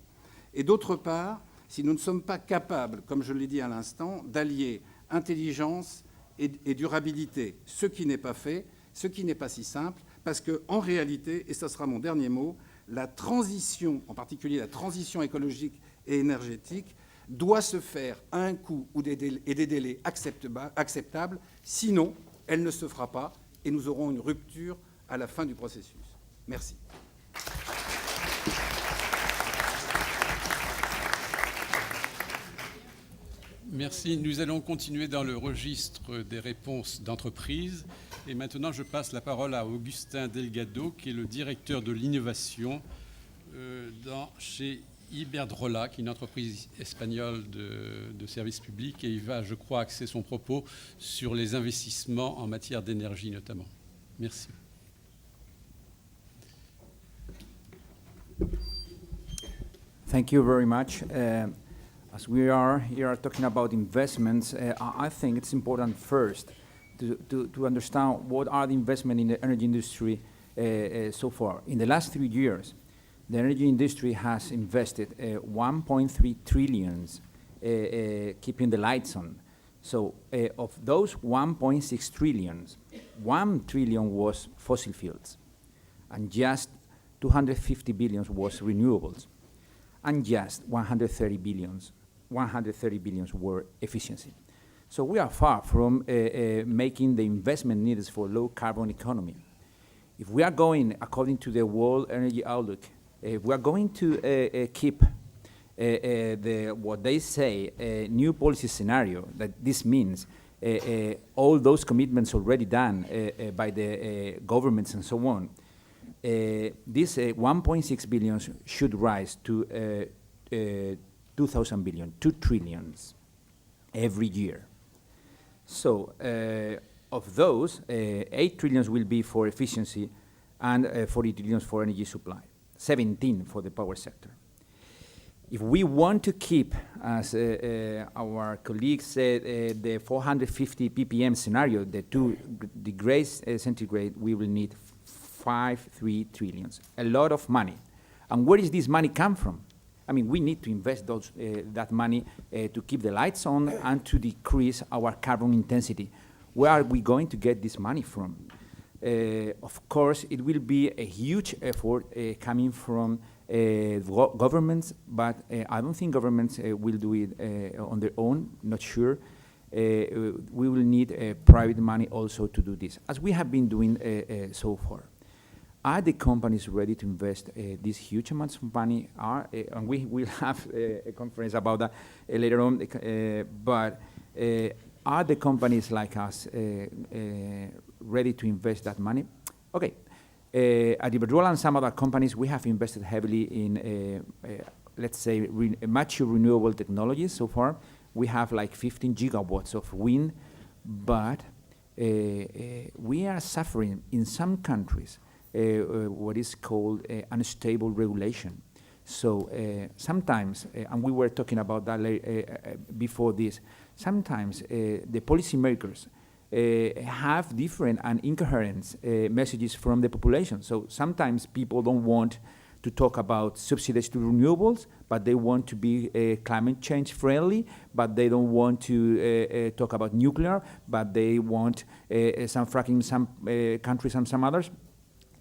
Et d'autre part, si nous ne sommes pas capables, comme je l'ai dit à l'instant, d'allier intelligence et durabilité, ce qui n'est pas fait, ce qui n'est pas si simple, parce qu'en réalité, et ce sera mon dernier mot, la transition, en particulier la transition écologique et énergétique, doit se faire à un coût et des délais acceptables, sinon elle ne se fera pas et nous aurons une rupture à la fin du processus. Merci. Merci. Nous allons continuer dans le registre des réponses d'entreprise. Et maintenant, je passe la parole à Augustin Delgado, qui est le directeur de l'innovation chez Iberdrola, qui est une entreprise espagnole de services publics. Et il va, je crois, axer son propos sur les investissements en matière d'énergie notamment. Merci. Thank you very much. As we are here talking about investments, I think it's important first to understand what are the investments in the energy industry so far. In the last 3 years, the energy industry has invested 1.3 trillion keeping the lights on. So of those 1.6 trillion, 1 trillion was fossil fuels, and just 250 billion was renewables, and just 130 billion were efficiency. So we are far from making the investment needed for low carbon economy. If we are going, according to the World Energy Outlook, if we are going to keep what they say a new policy scenario, that this means all those commitments already done by the governments and so on, this 1.6 billion should rise to 2,000 billion, 2 trillions every year. So of those, 8 trillions will be for efficiency and 40 trillions for energy supply, 17 for the power sector. If we want to keep, as our colleague said, the 450 ppm scenario, the 2 degrees centigrade, we will need 1.53 trillion, a lot of money. And where is this money come from? I mean, we need to invest that money to keep the lights on and to decrease our carbon intensity. Where are we going to get this money from? Of course, it will be a huge effort coming from governments, but I don't think governments will do it on their own, not sure. We will need private money also to do this, as we have been doing so far. Are the companies ready to invest these huge amounts of money? And we will have a conference about that later on, but are the companies like us ready to invest that money? Okay, at Iberdrola and some other companies, we have invested heavily in, let's say, mature renewable technologies so far. We have like 15 gigawatts of wind, but we are suffering in some countries what is called unstable regulation. So sometimes, and we were talking about that before this, sometimes the policymakers have different and incoherent messages from the population. So sometimes people don't want to talk about subsidies to renewables, but they want to be climate change friendly, but they don't want to talk about nuclear, but they want some fracking in some countries and some others.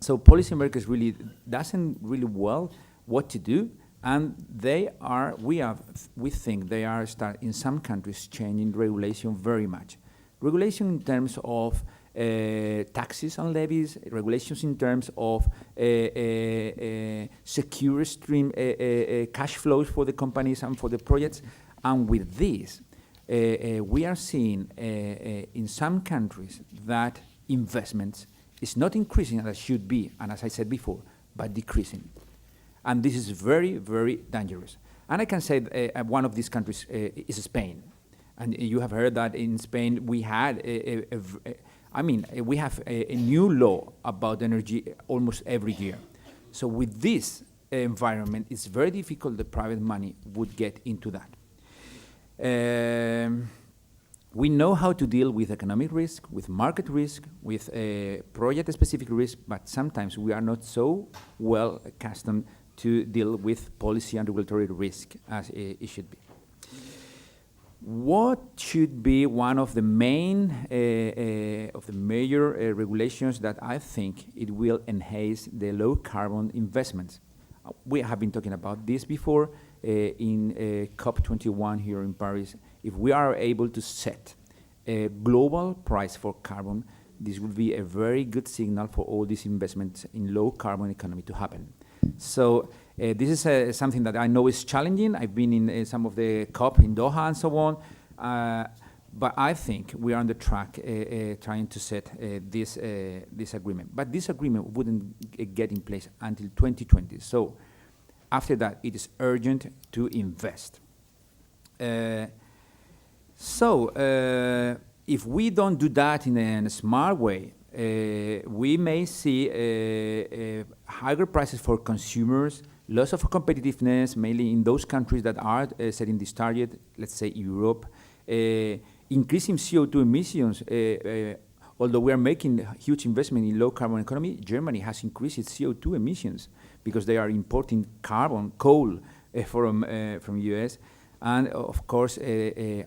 So policymakers really doesn't really well what to do, and we think they are in some countries changing regulation very much. Regulation in terms of taxes and levies, regulations in terms of secure stream cash flows for the companies and for the projects, and with this, we are seeing in some countries that investments is not increasing as it should be, and as I said before, but decreasing. And this is very, very dangerous. And I can say one of these countries is Spain. And you have heard that in Spain we had we have a new law about energy almost every year. So with this environment, it's very difficult the private money would get into that. We know how to deal with economic risk, with market risk, with project-specific risk, but sometimes we are not so well accustomed to deal with policy and regulatory risk as it should be. What should be one of the main, of the major regulations that I think it will enhance the low-carbon investments? We have been talking about this before in COP21 here in Paris. If we are able to set a global price for carbon, this would be a very good signal for all these investments in low-carbon economy to happen. So this is something that I know is challenging. I've been in some of the COP in Doha and so on, but I think we are on the track trying to set this agreement. But this agreement wouldn't get in place until 2020. So after that, it is urgent to invest. If we don't do that in a smart way, we may see higher prices for consumers, loss of competitiveness, mainly in those countries that are setting this target, let's say Europe, increasing CO2 emissions. Although we are making huge investment in low carbon economy, Germany has increased its CO2 emissions because they are importing coal from US. And of course,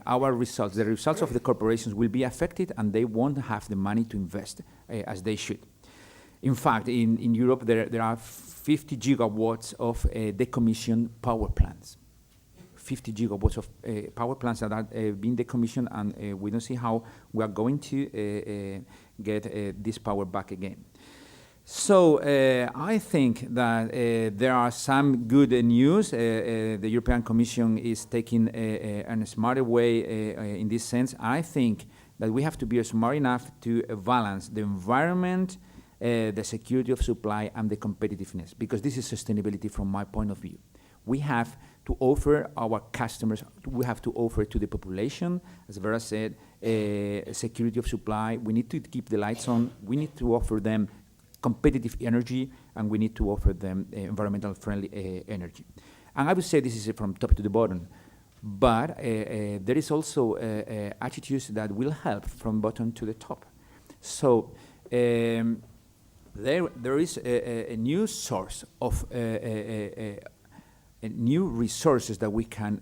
our results, the results of the corporations will be affected, and they won't have the money to invest as they should. In fact, in Europe, there are 50 gigawatts of decommissioned power plants. 50 gigawatts of power plants that are being decommissioned, and we don't see how we are going to get this power back again. So I think that there are some good news. The European Commission is taking a smarter way in this sense. I think that we have to be smart enough to balance the environment, the security of supply, and the competitiveness, because this is sustainability from my point of view. We have to offer our customers, we have to offer to the population, as Vera said, security of supply. We need to keep the lights on. We need to offer them competitive energy, and we need to offer them environmental friendly energy. And I would say this is from top to the bottom, but there is also attitudes that will help from bottom to the top. So there is a new source of new resources that we can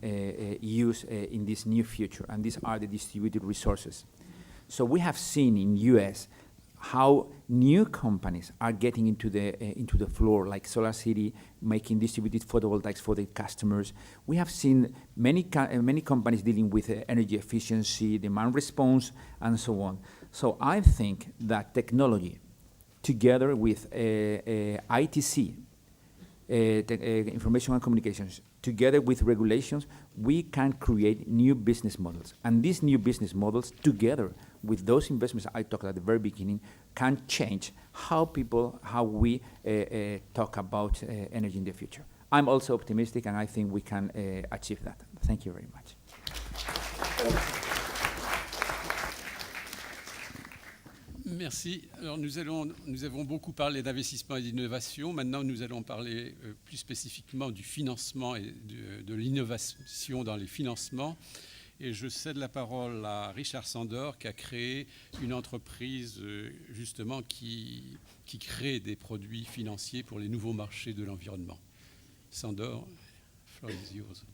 use in this new future, and these are the distributed resources. So we have seen in US how new companies are getting into the floor, like SolarCity, making distributed photovoltaics for their customers. We have seen many companies dealing with energy efficiency, demand response, and so on. So I think that technology, together with ITC, information and communications, together with regulations, we can create new business models. And these new business models, together with those investments I talked at the very beginning, can change how we talk about energy in the future. I'm also optimistic, and I think we can achieve that. Thank you very much. Merci. Alors nous avons beaucoup parlé d'investissement et d'innovation. Maintenant, nous allons parler plus spécifiquement du financement et de l'innovation dans les financements. Et je cède la parole à Richard Sandor, qui a créé une entreprise justement qui crée des produits financiers pour les nouveaux marchés de l'environnement. Sandor, the floor is yours.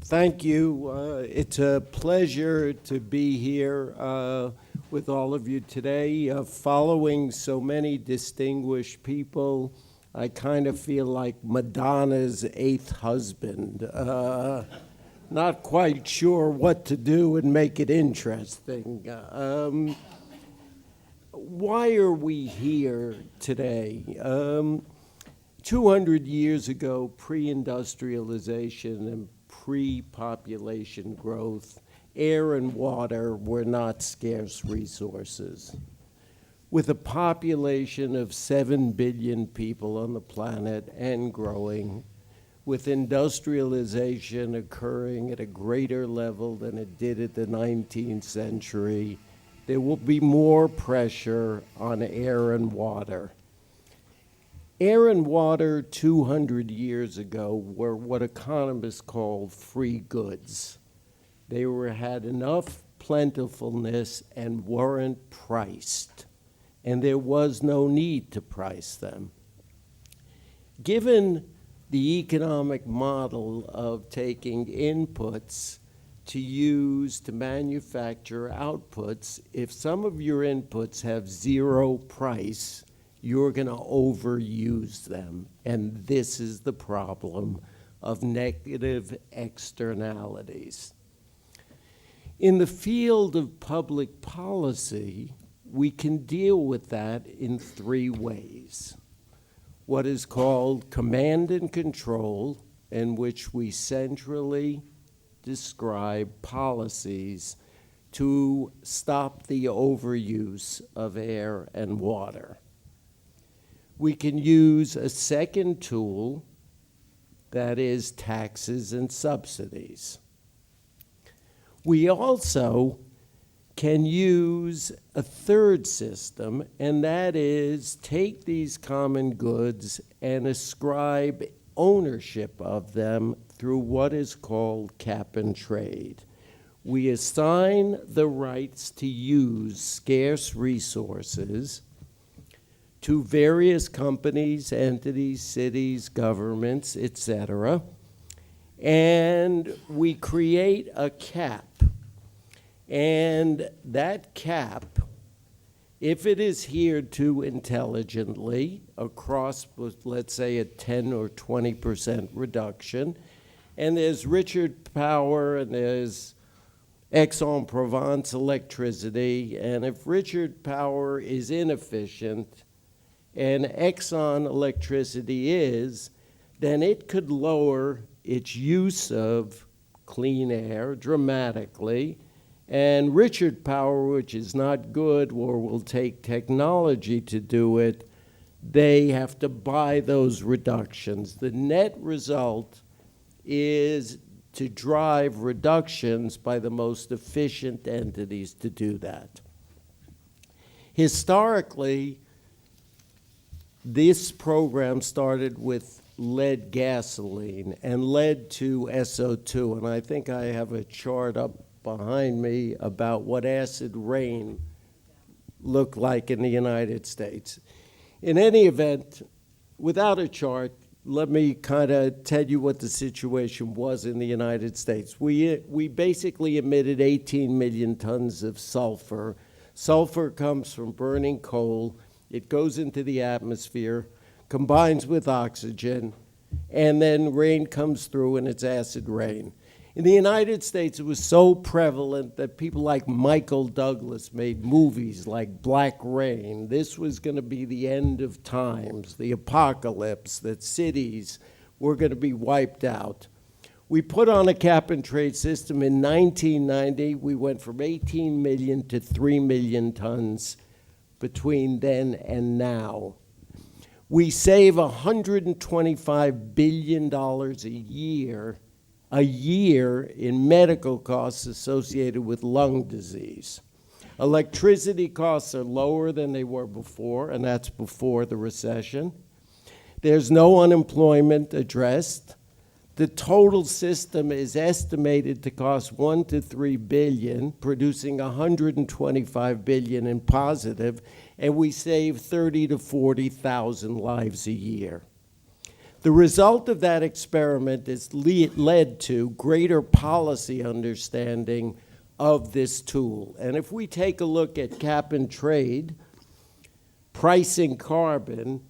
Thank you. It's a pleasure to be here with all of you today. Following so many distinguished people, I kind of feel like Madonna's eighth husband. Not quite sure what to do and make it interesting. Why are we here today? 200 years ago, pre-industrialization and pre-population growth, air and water were not scarce resources. With a population of 7 billion people on the planet and growing, with industrialization occurring at a greater level than it did at the 19th century, there will be more pressure on air and water. Air and water 200 years ago were what economists called free goods. They had enough plentifulness and weren't priced, and there was no need to price them. Given the economic model of taking inputs to use to manufacture outputs, if some of your inputs have zero price, you're going to overuse them. And this is the problem of negative externalities. In the field of public policy, we can deal with that in 3 ways. What is called command and control, in which we centrally describe policies to stop the overuse of air and water. We can use a second tool, that is taxes and subsidies. We also can use a third system, and that is take these common goods and ascribe ownership of them through what is called cap and trade. We assign the rights to use scarce resources to various companies, entities, cities, governments, etc., and we create a cap. And that cap, if it is adhered to intelligently across, let's say, a 10 or 20% reduction, and there's Richard Power and there's Aix-en-Provence Electricity, and if Richard Power is inefficient and Exxon Electricity is, then it could lower its use of clean air dramatically, and Richard Power, which is not good or will take technology to do it, they have to buy those reductions. The net result is to drive reductions by the most efficient entities to do that. Historically, this program started with lead gasoline and led to SO2, and I think I have a chart up behind me about what acid rain looked like in the United States. In any event, without a chart, let me kind of tell you what the situation was in the United States. We basically emitted 18 million tons of sulfur. Sulfur comes from burning coal. It goes into the atmosphere, combines with oxygen, and then rain comes through and it's acid rain. In the United States, it was so prevalent that people like Michael Douglas made movies like Black Rain. This was going to be the end of times, the apocalypse, that cities were going to be wiped out. We put on a cap and trade system in 1990. We went from 18 million to 3 million tons between then and now. We save $125 billion a year in medical costs associated with lung disease. Electricity costs are lower than they were before, and that's before the recession. There's no unemployment addressed. The total system is estimated to cost 1 to 3 billion, producing 125 billion in positive, and we save 30 to 40,000 lives a year. The result of that experiment has led to greater policy understanding of this tool. And if we take a look at cap and trade, pricing carbon,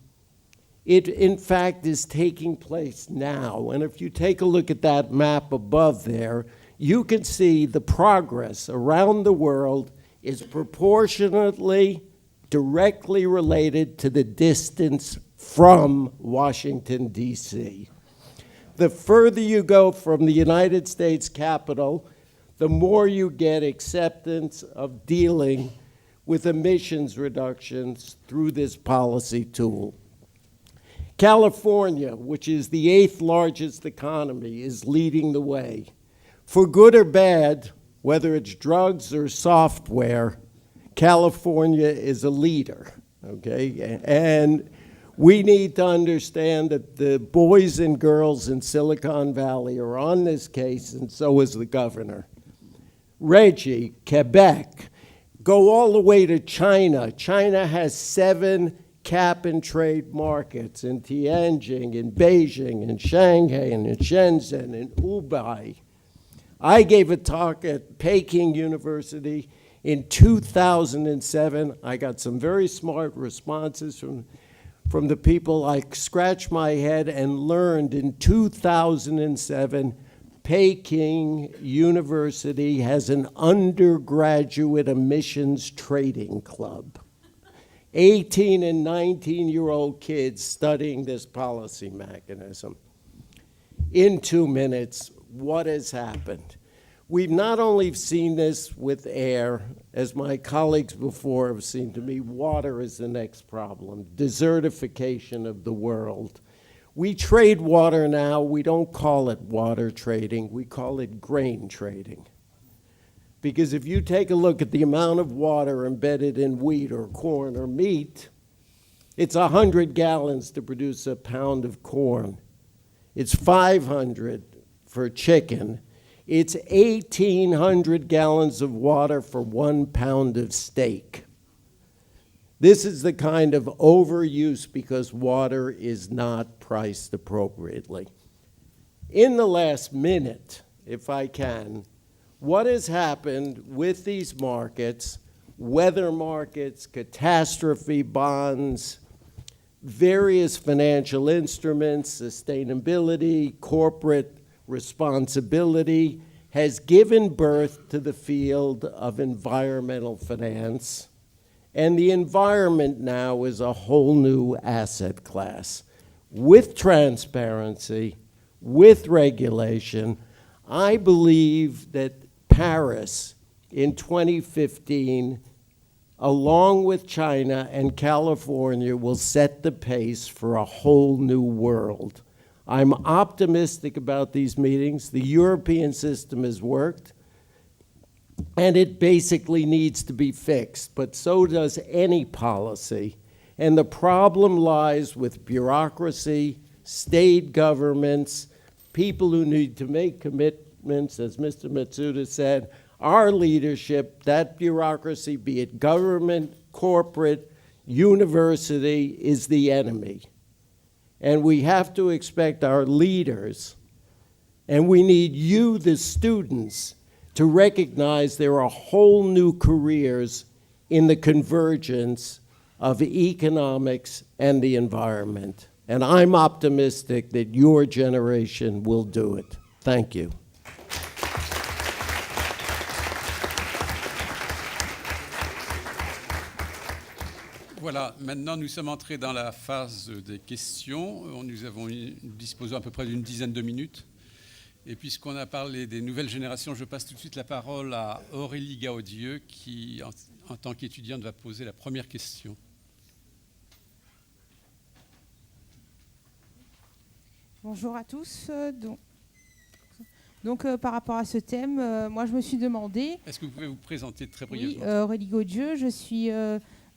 it in fact is taking place now. And if you take a look at that map above there, you can see the progress around the world is proportionately directly related to the distance from Washington, D.C. The further you go from the United States Capitol, the more you get acceptance of dealing with emissions reductions through this policy tool. California, which is the 8th largest economy, is leading the way. For good or bad, whether it's drugs or software, California is a leader, okay? And we need to understand that the boys and girls in Silicon Valley are on this case, and so is the governor. Reggie, Quebec, go all the way to China. China has 7 cap and trade markets in Tianjin, in Beijing, in Shanghai, and in Shenzhen, in Hubei. I gave a talk at Peking University in 2007. I got some very smart responses from the people. I scratched my head and learned in 2007, Peking University has an undergraduate emissions trading club. 18 and 19-year-old kids studying this policy mechanism. In 2 minutes, what has happened? We've not only seen this with air, as my colleagues before have seen to me, water is the next problem, desertification of the world. We trade water now, we don't call it water trading, we call it grain trading. Because if you take a look at the amount of water embedded in wheat or corn or meat, it's 100 gallons to produce a pound of corn. It's 500 for chicken. It's 1,800 gallons of water for 1 pound of steak. This is the kind of overuse because water is not priced appropriately. In the last minute, if I can, what has happened with these markets, weather markets, catastrophe bonds, various financial instruments, sustainability, corporate responsibility, has given birth to the field of environmental finance. And the environment now is a whole new asset class. With transparency, with regulation, I believe that Paris in 2015, along with China and California, will set the pace for a whole new world. I'm optimistic about these meetings. The European system has worked, and it basically needs to be fixed, but so does any policy. And the problem lies with bureaucracy, state governments, people who need to make commitments, as Mr. Matsuda said. Our leadership, that bureaucracy, be it government, corporate, university, is the enemy. And we have to expect our leaders, and we need you, the students, to recognize there are whole new careers in the convergence of economics and the environment. And I'm optimistic that your generation will do it. Thank you. Voilà, maintenant nous sommes entrés dans la phase des questions. Nous disposons à peu près d'une dizaine de minutes. Et puisqu'on a parlé des nouvelles générations, je passe tout de suite la parole à Aurélie Gaudieu qui, en tant qu'étudiante, va poser la première question. Bonjour à tous. Donc, par rapport à ce thème, moi je me suis demandé... Est-ce que vous pouvez vous présenter très brièvement? Oui, Aurélie Gaudieu, je suis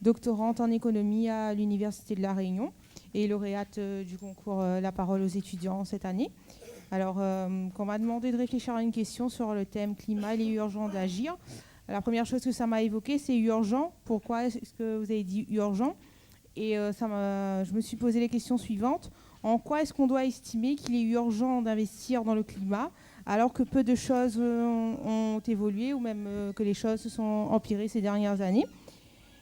doctorante en économie à l'Université de La Réunion et lauréate du concours La Parole aux étudiants cette année. Alors, qu'on m'a demandé de réfléchir à une question sur le thème climat, il est urgent d'agir. La première chose que ça m'a évoqué, c'est urgent. Pourquoi est-ce que vous avez dit urgent? Et je me suis posé les questions suivantes. En quoi est-ce qu'on doit estimer qu'il est urgent d'investir dans le climat alors que peu de choses ont évolué ou même que les choses se sont empirées ces dernières années?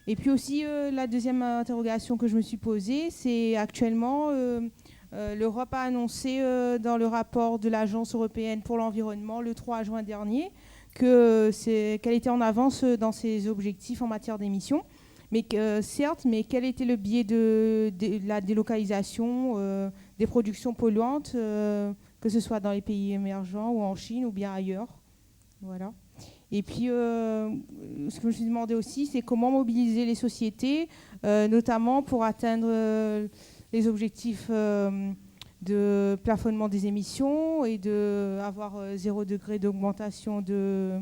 Et puis aussi, la deuxième interrogation que je me suis posée, c'est actuellement, l'Europe a annoncé dans le rapport de l'Agence européenne pour l'environnement le 3 juin dernier qu'elle était en avance dans ses objectifs en matière d'émissions. Mais certes, mais quel était le biais de la délocalisation des productions polluantes, que ce soit dans les pays émergents ou en Chine ou bien ailleurs? Voilà. Et puis, ce que je me suis demandé aussi, c'est comment mobiliser les sociétés, notamment pour atteindre les objectifs de plafonnement des émissions et d'avoir 0 degré d'augmentation de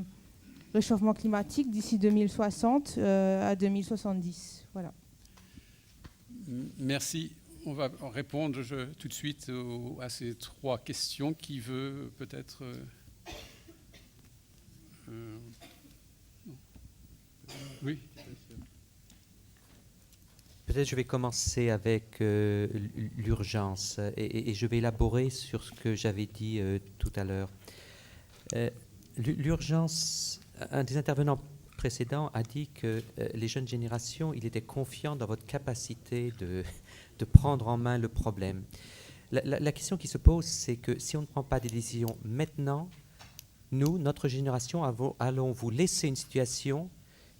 réchauffement climatique d'ici 2060 à 2070. Voilà. Merci. On va répondre tout de suite à ces 3 questions. Qui veut peut-être... oui. Peut-être je vais commencer avec l'urgence et je vais élaborer sur ce que j'avais dit tout à l'heure. L'urgence, un des intervenants précédents a dit que les jeunes générations, il était confiant dans votre capacité de prendre en main le problème. La question qui se pose, c'est que si on ne prend pas des décisions maintenant, nous, notre génération, allons vous laisser une situation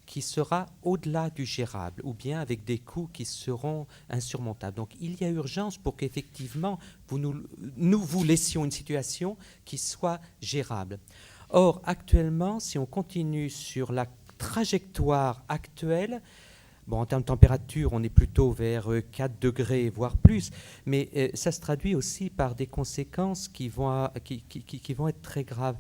qui sera au-delà du gérable, ou bien avec des coûts qui seront insurmontables. Donc il y a urgence pour qu'effectivement nous vous laissions une situation qui soit gérable. Or, actuellement, si on continue sur la trajectoire actuelle, bon, en termes de température, on est plutôt vers 4 degrés, voire plus, mais ça se traduit aussi par des conséquences qui vont être très graves.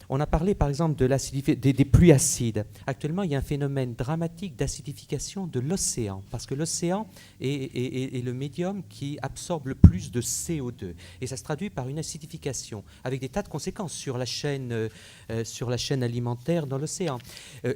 On a parlé par exemple de des pluies acides. Actuellement, il y a un phénomène dramatique d'acidification de l'océan, parce que l'océan est le médium qui absorbe le plus de CO2. Et ça se traduit par une acidification, avec des tas de conséquences sur la chaîne alimentaire dans l'océan.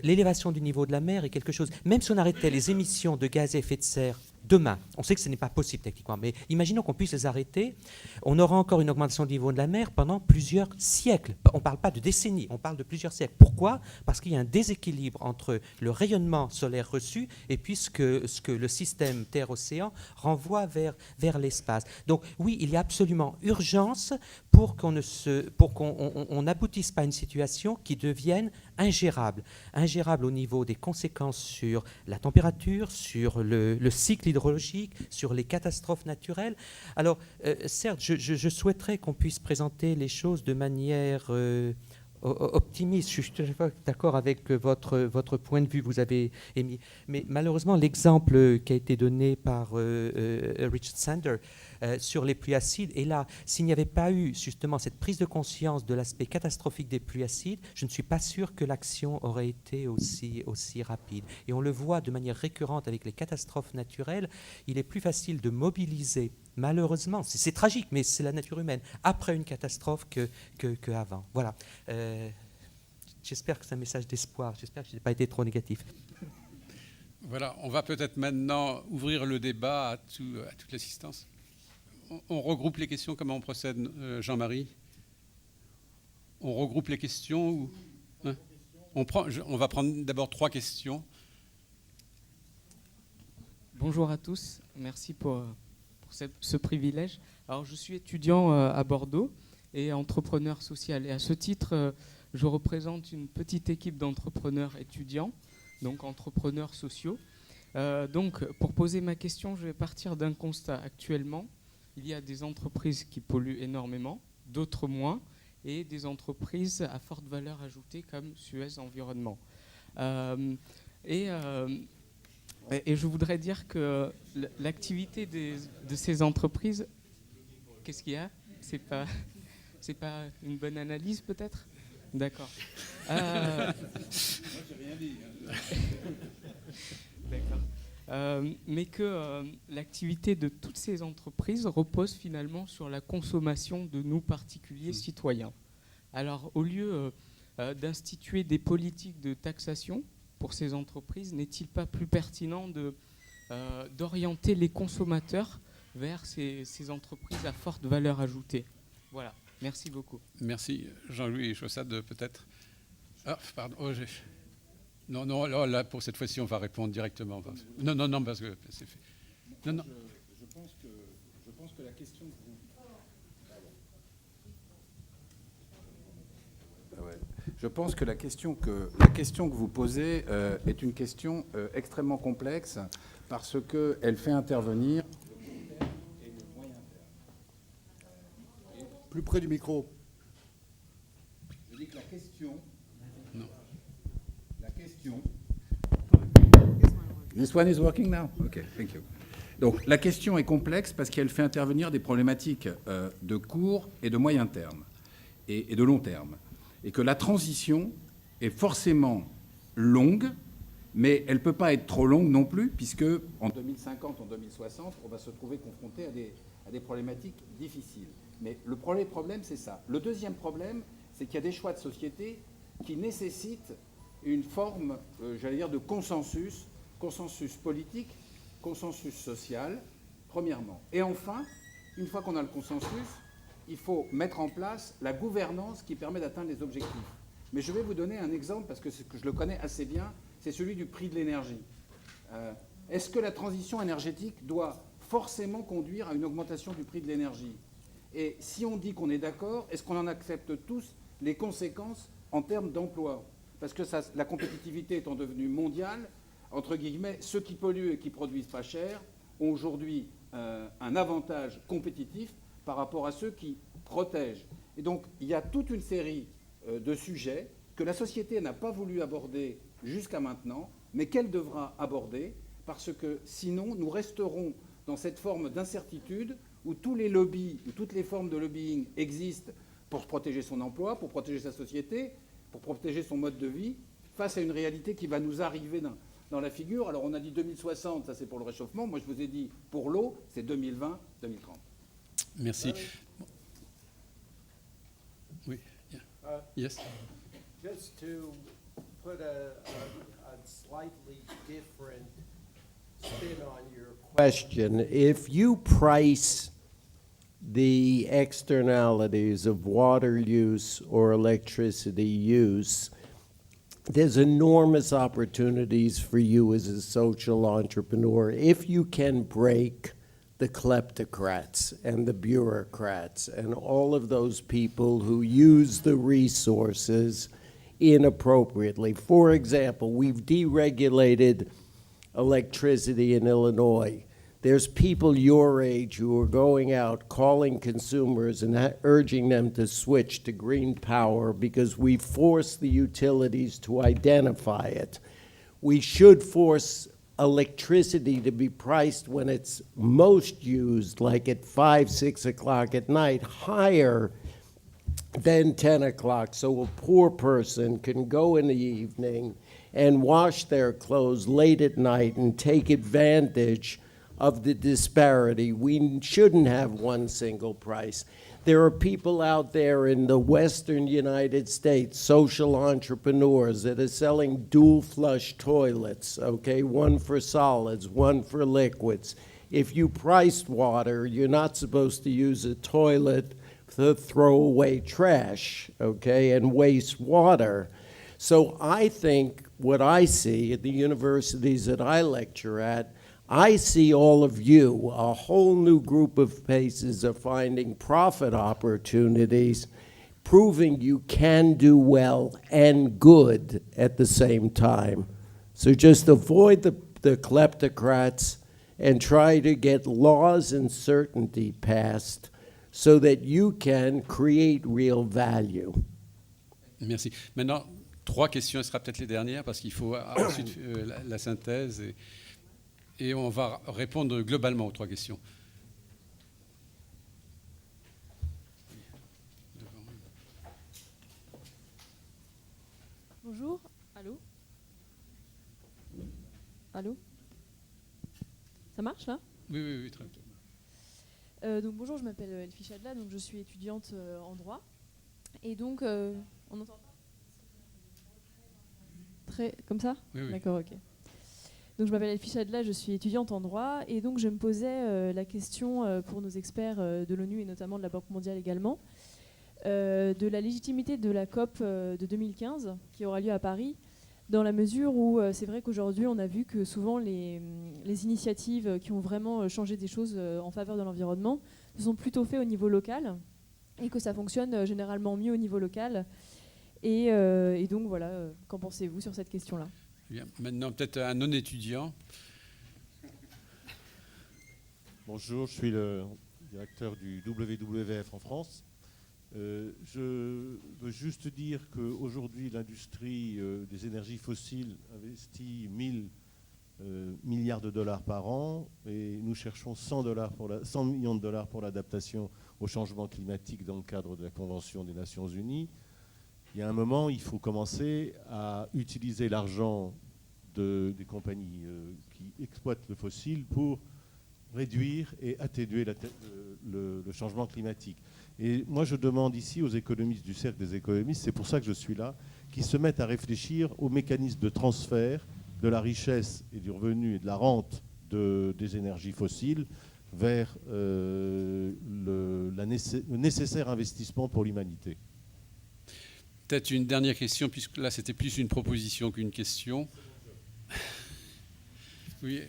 L'élévation du niveau de la mer est quelque chose... Même si on arrêtait les émissions de gaz à effet de serre demain, on sait que ce n'est pas possible techniquement, mais imaginons qu'on puisse les arrêter, on aura encore une augmentation du niveau de la mer pendant plusieurs siècles. On ne parle pas de décennies, on parle de plusieurs siècles. Pourquoi? Parce qu'il y a un déséquilibre entre le rayonnement solaire reçu et puis ce que le système Terre-Océan renvoie vers l'espace. Donc oui, il y a absolument urgence pour qu'on n'aboutisse pas à une situation qui devienne ingérable. Ingérable au niveau des conséquences sur la température, sur le cycle hydrologique, sur les catastrophes naturelles. Alors, certes, je souhaiterais qu'on puisse présenter les choses de manière optimiste. Je suis tout à fait d'accord avec votre point de vue, vous avez émis. Mais malheureusement, l'exemple qui a été donné par Richard Sander sur les pluies acides, et là, s'il n'y avait pas eu justement cette prise de conscience de l'aspect catastrophique des pluies acides, je ne suis pas sûr que l'action aurait été aussi rapide. Et on le voit de manière récurrente avec les catastrophes naturelles, il est plus facile de mobiliser, malheureusement, c'est tragique, mais c'est la nature humaine, après une catastrophe qu'avant. Voilà. j'espère que c'est un message d'espoir. J'espère que je n'ai pas été trop négatif. Voilà, on va peut-être maintenant ouvrir le débat à toute l'assistance. On regroupe les questions, comment on procède, Jean-Marie? On regroupe les questions ou, hein? On va prendre d'abord 3 questions. Bonjour à tous, merci pour ce privilège. Alors, je suis étudiant à Bordeaux et entrepreneur social. Et à ce titre, je représente une petite équipe d'entrepreneurs étudiants, donc entrepreneurs sociaux. Donc, pour poser ma question, je vais partir d'un constat. Actuellement, il y a des entreprises qui polluent énormément, d'autres moins, et des entreprises à forte valeur ajoutée comme Suez Environnement. Et je voudrais dire que l'activité de ces entreprises, qu'est-ce qu'il y a? C'est pas une bonne analyse peut-être? D'accord. Moi, j'ai rien dit. D'accord. Mais que l'activité de toutes ces entreprises repose finalement sur la consommation de nous particuliers citoyens. Alors, au lieu d'instituer des politiques de taxation pour ces entreprises, n'est-il pas plus pertinent d'orienter les consommateurs vers ces entreprises à forte valeur ajoutée? Voilà, merci beaucoup. Merci. Jean-Louis Chaussade, peut-être. Ah, pardon. Oh, non, là, pour cette fois-ci, on va répondre directement. Non, parce que c'est fait. Non. Je pense que la question que vous... Je pense que la question que vous posez est une question extrêmement complexe parce qu'elle fait intervenir le court terme et le moyen terme. Plus près du micro. Je dis que la question... This one is working now? OK, thank you. Donc la question est complexe parce qu'elle fait intervenir des problématiques de court et de moyen terme et de long terme. Et que la transition est forcément longue, mais elle ne peut pas être trop longue non plus, puisque en 2050, en 2060, on va se trouver confronté à des problématiques difficiles. Mais le premier problème, c'est ça. Le deuxième problème, c'est qu'il y a des choix de société qui nécessitent une forme, j'allais dire, de consensus politique, consensus social, premièrement. Et enfin, une fois qu'on a le consensus, il faut mettre en place la gouvernance qui permet d'atteindre les objectifs. Mais je vais vous donner un exemple, parce que je le connais assez bien, c'est celui du prix de l'énergie. Est-ce que la transition énergétique doit forcément conduire à une augmentation du prix de l'énergie? Et si on dit qu'on est d'accord, est-ce qu'on en accepte tous les conséquences en termes d'emploi? Parce que la compétitivité étant devenue mondiale, entre guillemets, ceux qui polluent et qui produisent pas cher ont aujourd'hui un avantage compétitif par rapport à ceux qui protègent. Et donc, il y a toute une série de sujets que la société n'a pas voulu aborder jusqu'à maintenant, mais qu'elle devra aborder, parce que sinon, nous resterons dans cette forme d'incertitude où tous les lobbies, où toutes les formes de lobbying existent pour protéger son emploi, pour protéger sa société, pour protéger son mode de vie, face à une réalité qui va nous arriver dans la figure. Alors, on a dit 2060, ça c'est pour le réchauffement. Moi, je vous ai dit, pour l'eau, c'est 2020, 2030. Merci. Oui. Yes. Just to put a slightly different spin on your question, if you price the externalities of water use or electricity use, there's enormous opportunities for you as a social entrepreneur if you can break the kleptocrats and the bureaucrats and all of those people who use the resources inappropriately. For example, we've deregulated electricity in Illinois. There's people your age who are going out calling consumers and urging them to switch to green power because we force the utilities to identify it. We should force electricity to be priced when it's most used, like at 5, 6 o'clock at night, higher than 10 o'clock, so a poor person can go in the evening and wash their clothes late at night and take advantage of the disparity. We shouldn't have one single price. There are people out there in the western United States, social entrepreneurs, that are selling dual flush toilets, okay? One for solids, one for liquids. If you priced water, you're not supposed to use a toilet to throw away trash, okay, and waste water. So I think what I see at the universities that I lecture at, I see all of you, a whole new group of faces of finding profit opportunities, proving you can do well and good at the same time. So just avoid the kleptocrats and try to get laws and certainty passed so that you can create real value. Merci. Maintenant, 3 questions, ce sera peut-être les dernières parce qu'il faut ensuite la synthèse et on va répondre globalement aux 3 questions. Bonjour, allô? Allô? Ça marche là? Oui, très bien. Donc bonjour, je m'appelle Elfie Chadla, donc je suis étudiante en droit. Et donc, on entend pas? Très comme ça? Oui. D'accord, ok. Donc je m'appelle Elfie Chadla, je suis étudiante en droit, et donc je me posais la question pour nos experts de l'ONU et notamment de la Banque mondiale également, de la légitimité de la COP de 2015 qui aura lieu à Paris, dans la mesure où c'est vrai qu'aujourd'hui on a vu que souvent les initiatives qui ont vraiment changé des choses en faveur de l'environnement se sont plutôt faites au niveau local et que ça fonctionne généralement mieux au niveau local. Et donc voilà, qu'en pensez-vous sur cette question-là? Bien. Maintenant, peut-être un non-étudiant. Bonjour, je suis le directeur du WWF en France. Je veux juste dire qu'aujourd'hui, l'industrie des énergies fossiles investit 1000 milliards de dollars par an et nous cherchons 100 millions de dollars pour l'adaptation au changement climatique dans le cadre de la Convention des Nations Unies. Il y a un moment, il faut commencer à utiliser l'argent des compagnies qui exploitent le fossile pour réduire et atténuer le changement climatique. Et moi, je demande ici aux économistes du Cercle des économistes, c'est pour ça que je suis là, qui se mettent à réfléchir aux mécanismes de transfert de la richesse et du revenu et de la rente des énergies fossiles vers le nécessaire investissement pour l'humanité. Peut-être une dernière question, puisque là c'était plus une proposition qu'une question. Oui,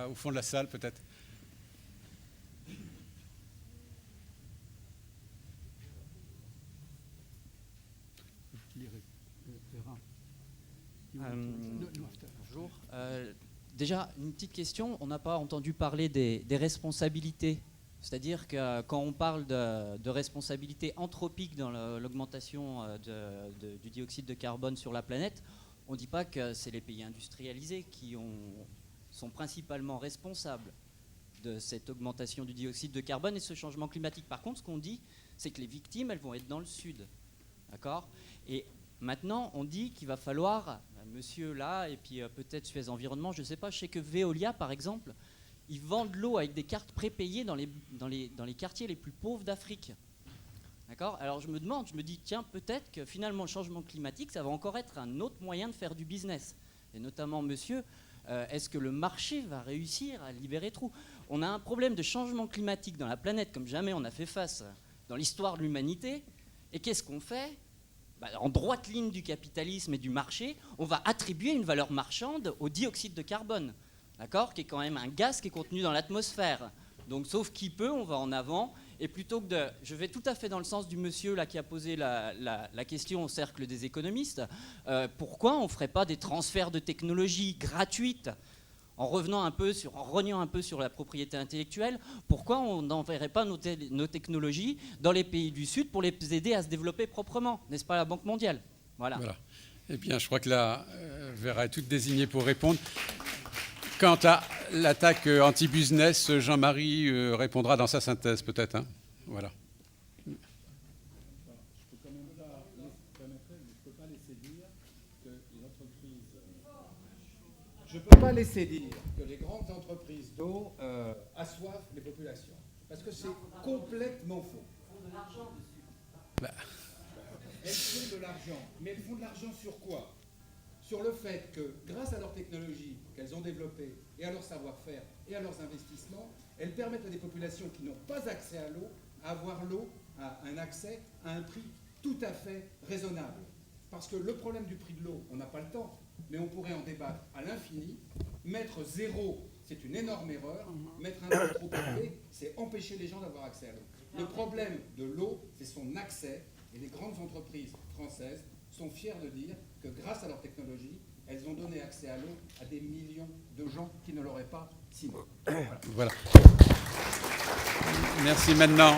au fond de la salle peut-être. Bonjour. Déjà, une petite question. On n'a pas entendu parler des responsabilités. C'est-à-dire que quand on parle de responsabilité anthropique dans l'augmentation du dioxyde de carbone sur la planète, on ne dit pas que c'est les pays industrialisés qui sont principalement responsables de cette augmentation du dioxyde de carbone et ce changement climatique. Par contre, ce qu'on dit, c'est que les victimes, elles vont être dans le sud. D'accord ? Et maintenant, on dit qu'il va falloir, monsieur là, et puis peut-être Suez Environnement, je ne sais pas, je sais que Veolia, par exemple, ils vendent l'eau avec des cartes prépayées dans les quartiers les plus pauvres d'Afrique. D'accord ? Alors je me dis, tiens, peut-être que finalement le changement climatique, ça va encore être un autre moyen de faire du business. Et notamment, monsieur, est-ce que le marché va réussir à libérer trop ? On a un problème de changement climatique dans la planète comme jamais on a fait face dans l'histoire de l'humanité. Et qu'est-ce qu'on fait ? En droite ligne du capitalisme et du marché, on va attribuer une valeur marchande au dioxyde de carbone. D'accord, qui est quand même un gaz qui est contenu dans l'atmosphère. Donc, sauf qui peut, on va en avant. Et plutôt que de... Je vais tout à fait dans le sens du monsieur là, qui a posé la question au Cercle des économistes. Pourquoi on ne ferait pas des transferts de technologies gratuites en reniant un peu sur la propriété intellectuelle? Pourquoi on n'enverrait pas nos technologies dans les pays du Sud pour les aider à se développer proprement? N'est-ce pas la Banque mondiale? Voilà. Eh bien, je crois que là, Vera est toute désignée pour répondre. Quant à l'attaque anti-business, Jean-Marie répondra dans sa synthèse, peut-être. Hein, voilà. Je peux quand même peux pas laisser dire que les entreprises. Je ne peux pas laisser dire que les grandes entreprises d'eau assoiffent les populations, parce que c'est complètement faux. de l'argent dessus. Bah. Elles font de l'argent. Mais elles font de l'argent sur quoi? Sur le fait que, grâce à leur technologie qu'elles ont développée, et à leur savoir-faire, et à leurs investissements, elles permettent à des populations qui n'ont pas accès à l'eau, à avoir l'eau, à un accès à un prix tout à fait raisonnable. Parce que le problème du prix de l'eau, on n'a pas le temps, mais on pourrait en débattre à l'infini. Mettre zéro, c'est une énorme erreur. Mettre un prix trop élevé, c'est empêcher les gens d'avoir accès à l'eau. Le problème de l'eau, c'est son accès, et les grandes entreprises françaises sont fières de dire que grâce à leur technologie, elles ont donné accès à l'eau à des millions de gens qui ne l'auraient pas sinon. Voilà. Merci. Maintenant,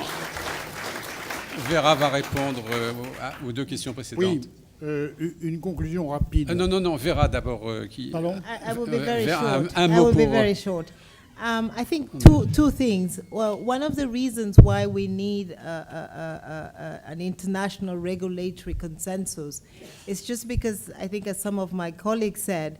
Vera va répondre aux deux questions précédentes. Oui, une conclusion rapide. Non, Vera d'abord. Pardon? I will be very Vera, short. un I mot will be pour, very short. I think two things. Well, one of the reasons why we need an international regulatory consensus is just because I think, as some of my colleagues said,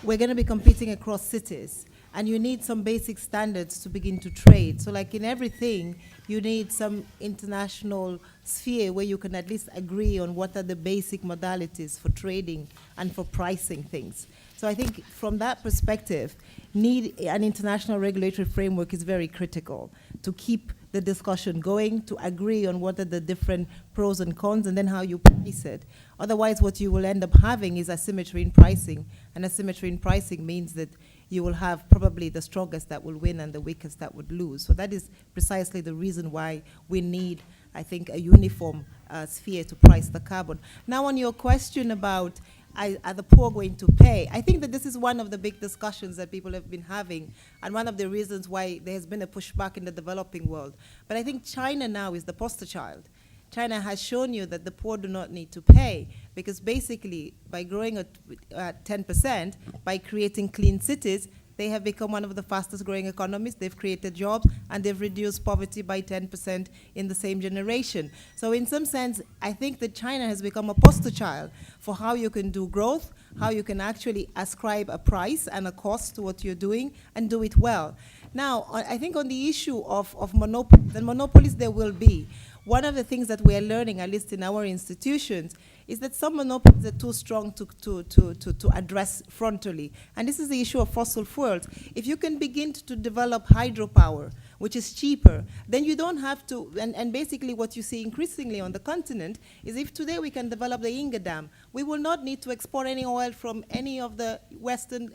we're going to be competing across cities. And you need some basic standards to begin to trade. So like in everything, you need some international sphere where you can at least agree on what are the basic modalities for trading and for pricing things. So I think from that perspective, need an international regulatory framework is very critical to keep the discussion going, to agree on what are the different pros and cons, and then how you price it. Otherwise, what you will end up having is asymmetry in pricing, and asymmetry in pricing means that you will have probably the strongest that will win and the weakest that would lose. So that is precisely the reason why we need, I think, a uniform sphere to price the carbon. Now, on your question about are the poor going to pay, I think that this is one of the big discussions that people have been having, and one of the reasons why there has been a pushback in the developing world. But I think China now is the poster child. China has shown you that the poor do not need to pay, because basically by growing at 10%, by creating clean cities, they have become one of the fastest growing economies. They've created jobs, and they've reduced poverty by 10% in the same generation. So in some sense, I think that China has become a poster child for how you can do growth, how you can actually ascribe a price and a cost to what you're doing and do it well. Now, I think on the issue of monopolies, and monopolies there will be, one of the things that we are learning, at least in our institutions, is that some monopolies are too strong to address frontally. And this is the issue of fossil fuels. If you can begin to develop hydropower, which is cheaper, then you don't have to, and basically what you see increasingly on the continent is if today we can develop the Inga Dam, we will not need to export any oil from any of the Western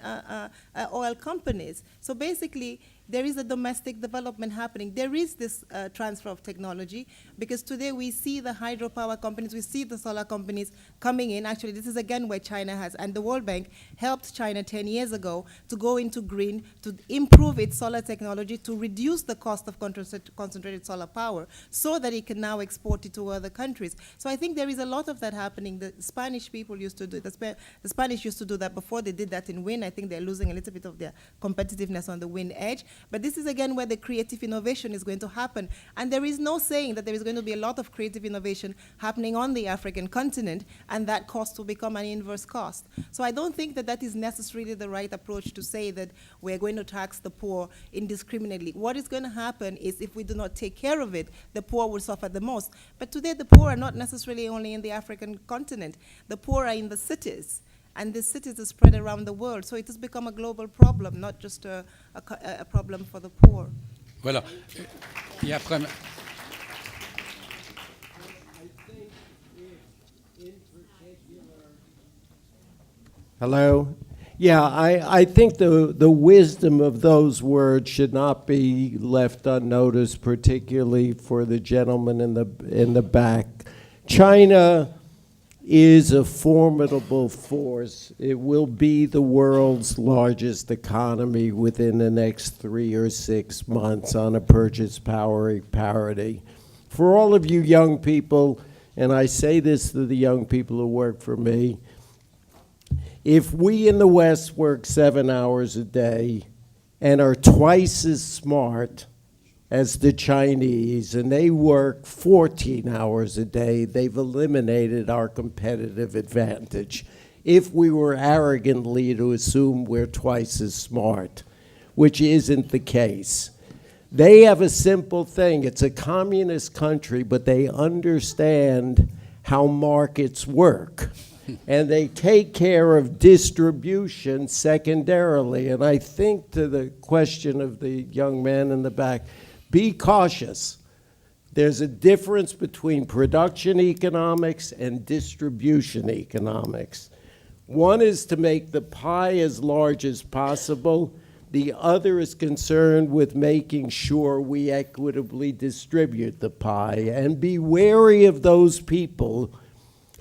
oil companies. So basically, there is a domestic development happening. There is this transfer of technology, because today we see the hydropower companies, we see the solar companies coming in. Actually, this is again where China has, and the World Bank helped China 10 years ago to go into green, to improve its solar technology, to reduce the cost of concentrated solar power, so that it can now export it to other countries. So I think there is a lot of that happening. The Spanish people used to do it. The Spanish used to do that before. They did that in wind. I think they're losing a little bit of their competitiveness on the wind edge. But this is again where the creative innovation is going to happen. And there is no saying that there is going to be a lot of creative innovation happening on the African continent, and that cost will become an inverse cost. So I don't think that that is necessarily the right approach to say that we're going to tax the poor indiscriminately. What is going to happen is if we do not take care of it, the poor will suffer the most. But today the poor are not necessarily only in the African continent. The poor are in the cities. And the cities are spread around the world. So it has become a global problem, not just a problem for the poor. Voilà. Et après... Hello? Yeah, I think the wisdom of those words should not be left unnoticed, particularly for the gentleman in the back. China is a formidable force. It will be the world's largest economy within the next 3 or 6 months on a purchase power parity. For all of you young people, and I say this to the young people who work for me, if we in the West work 7 hours a day and are twice as smart as the Chinese, and they work 14 hours a day, they've eliminated our competitive advantage. If we were arrogantly to assume we're twice as smart, which isn't the case. They have a simple thing. It's a communist country, but they understand how markets work. And they take care of distribution secondarily. And I think to the question of the young man in the back, be cautious. There's a difference between production economics and distribution economics. One is to make the pie as large as possible. The other is concerned with making sure we equitably distribute the pie. And be wary of those people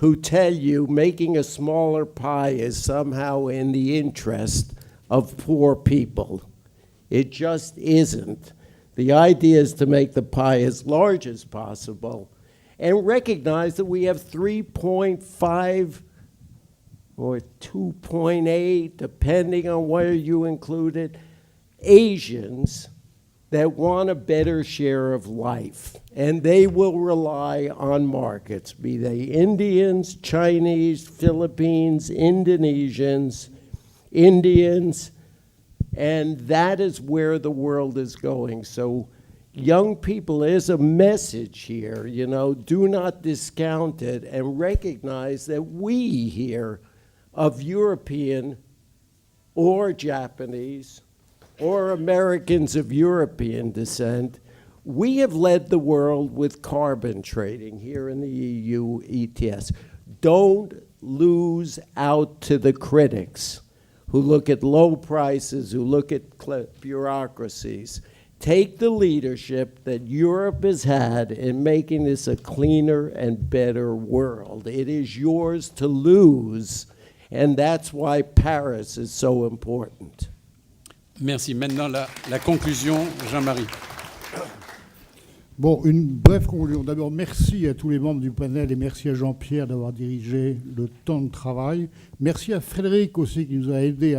who tell you making a smaller pie is somehow in the interest of poor people. It just isn't. The idea is to make the pie as large as possible and recognize that we have 3.5 or 2.8, depending on where you include it, Asians that want a better share of life. And they will rely on markets, be they Indians, Chinese, Philippines, Indonesians, Indians, and that is where the world is going. So young people, there's a message here, you know, do not discount it and recognize that we here of European or Japanese or Americans of European descent, we have led the world with carbon trading here in the EU ETS. Don't lose out to the critics who look at low prices, who look at bureaucracies. Take the leadership that Europe has had in making this a cleaner and better world. It is yours to lose, and that's why Paris is so important. Merci. Maintenant, la conclusion, Jean-Marie. Bon, une brève conclusion. D'abord, merci à tous les membres du panel et merci à Jean-Pierre d'avoir dirigé le temps de travail. Merci à Frédéric aussi qui nous a aidé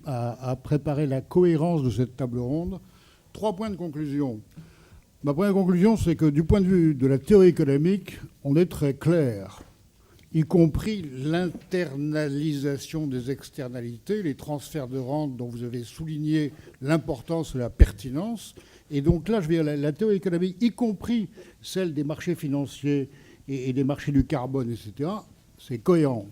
à préparer la cohérence de cette table ronde. 3 points de conclusion. Ma première conclusion, c'est que du point de vue de la théorie économique, on est très clair, y compris l'internalisation des externalités, les transferts de rente dont vous avez souligné l'importance et la pertinence. Et donc là, je vais à la théorie économique, y compris celle des marchés financiers et des marchés du carbone, etc., c'est cohérent.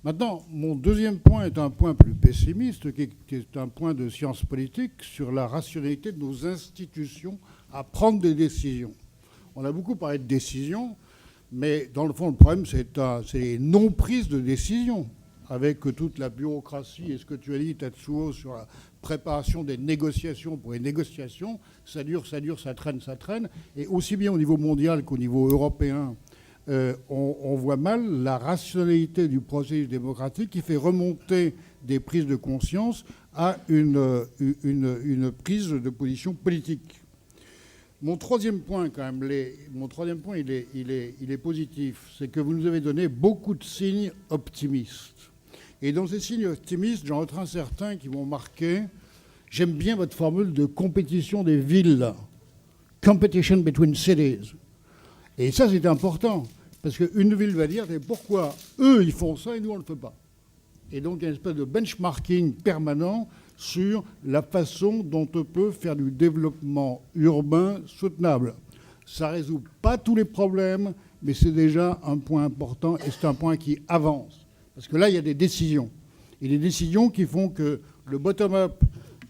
Maintenant, mon deuxième point est un point plus pessimiste, qui est un point de science politique sur la rationalité de nos institutions à prendre des décisions. On a beaucoup parlé de décisions, mais dans le fond, le problème, c'est les non-prises de décision, avec toute la bureaucratie et ce que tu as dit, Tatsuo, sur la préparation des négociations pour les négociations. Ça dure, ça traîne. Et aussi bien au niveau mondial qu'au niveau européen, on voit mal la rationalité du processus démocratique qui fait remonter des prises de conscience à une prise de position politique. Mon troisième point, quand même, il est positif. C'est que vous nous avez donné beaucoup de signes optimistes. Et dans ces signes optimistes, j'en retiens certains qui m'ont marqué. J'aime bien votre formule de compétition des villes. Competition between cities. Et ça, c'est important. Parce qu'une ville va dire pourquoi eux, ils font ça et nous, on ne le fait pas. Et donc, il y a une espèce de benchmarking permanent sur la façon dont on peut faire du développement urbain soutenable. Ça ne résout pas tous les problèmes, mais c'est déjà un point important et c'est un point qui avance. Parce que là, il y a des décisions. Et des décisions qui font que le bottom-up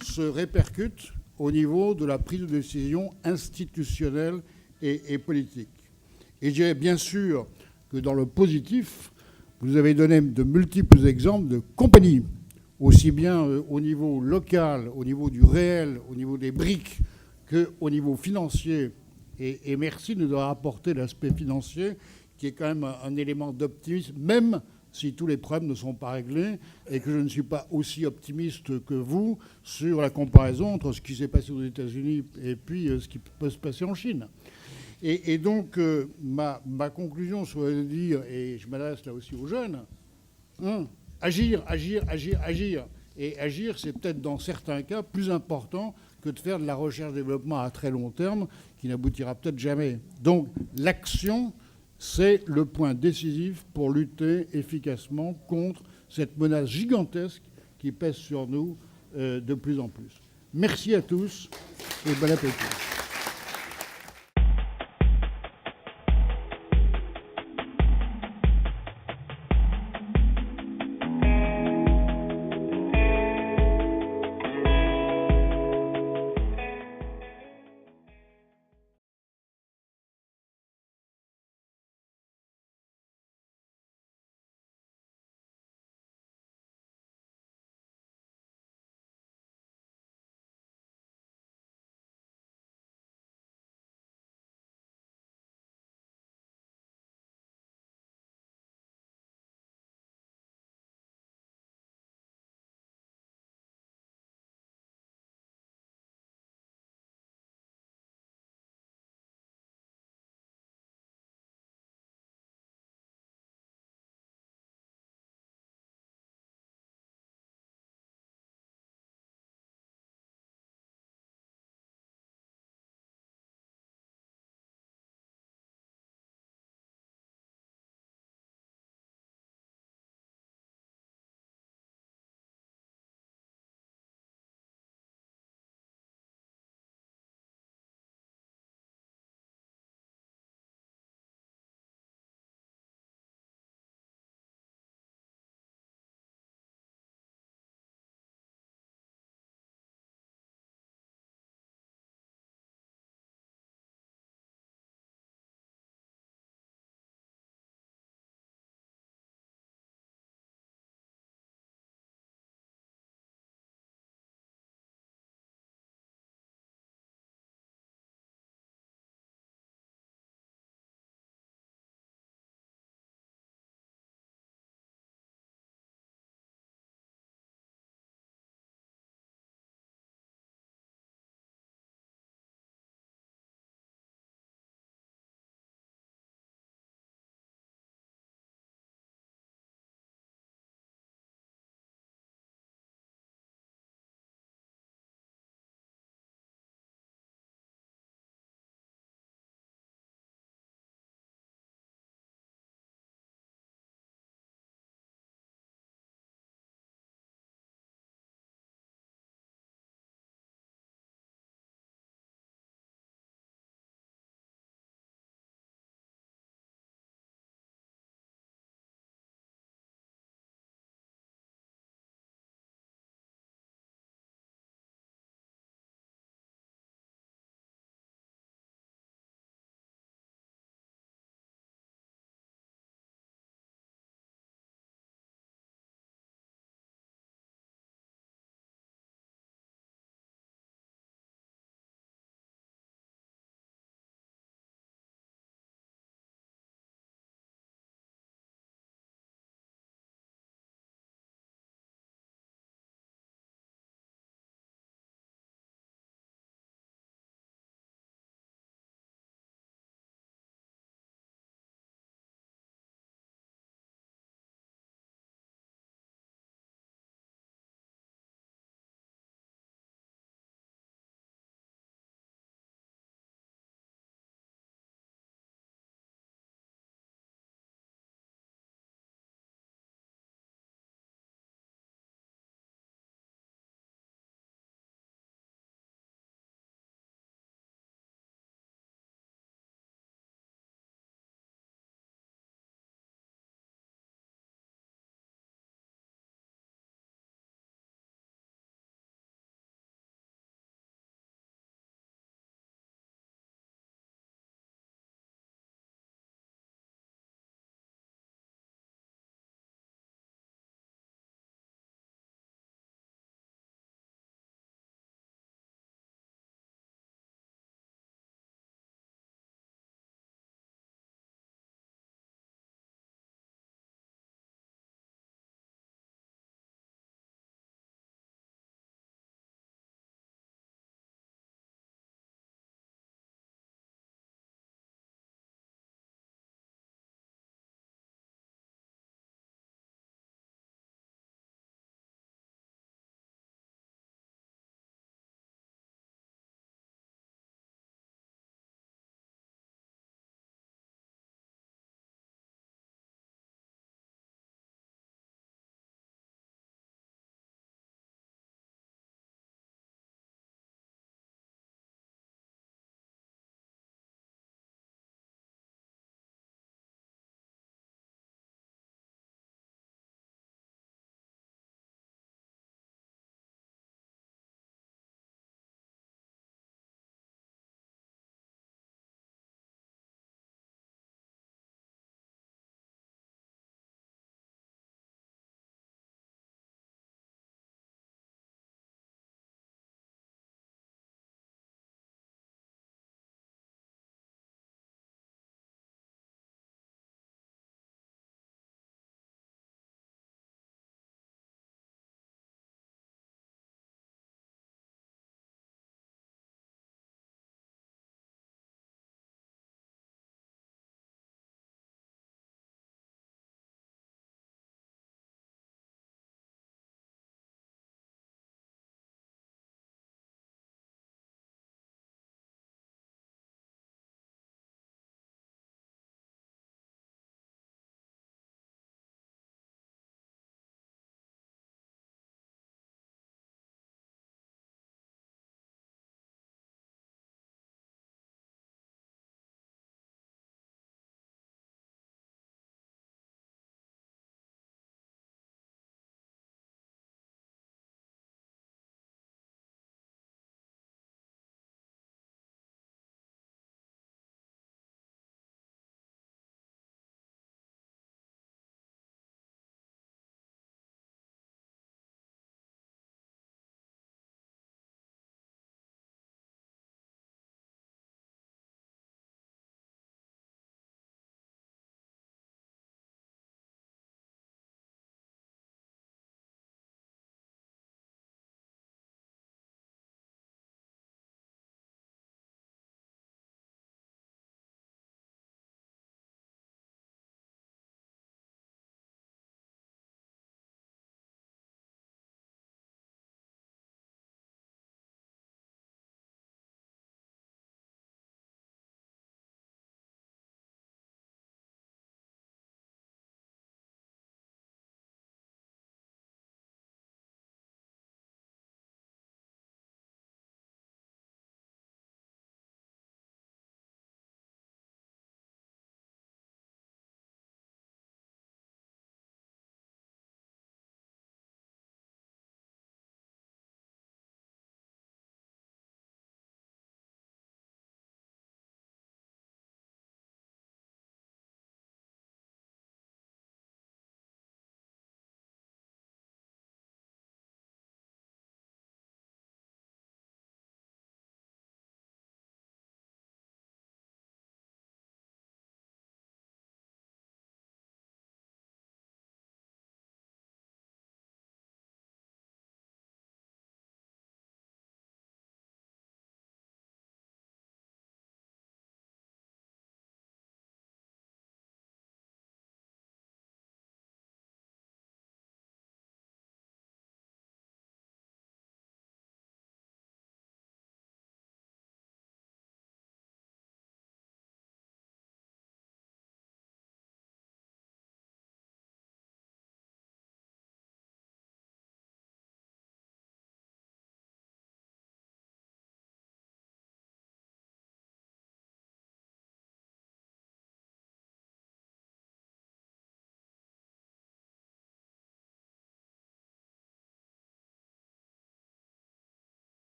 se répercute au niveau de la prise de décision institutionnelle et politique. Et je dirais bien sûr que dans le positif, vous avez donné de multiples exemples de compagnies, aussi bien au niveau local, au niveau du réel, au niveau des briques, qu'au niveau financier. Et merci de nous avoir apporté l'aspect financier, qui est quand même un élément d'optimisme, même si tous les problèmes ne sont pas réglés, et que je ne suis pas aussi optimiste que vous sur la comparaison entre ce qui s'est passé aux États-Unis et puis ce qui peut se passer en Chine. Et donc, ma conclusion serait de dire, et je m'adresse là aussi aux jeunes, agir. Et agir, c'est peut-être dans certains cas plus important que de faire de la recherche-développement à très long terme, qui n'aboutira peut-être jamais. Donc, l'action, c'est le point décisif pour lutter efficacement contre cette menace gigantesque qui pèse sur nous de plus en plus. Merci à tous et bon appétit.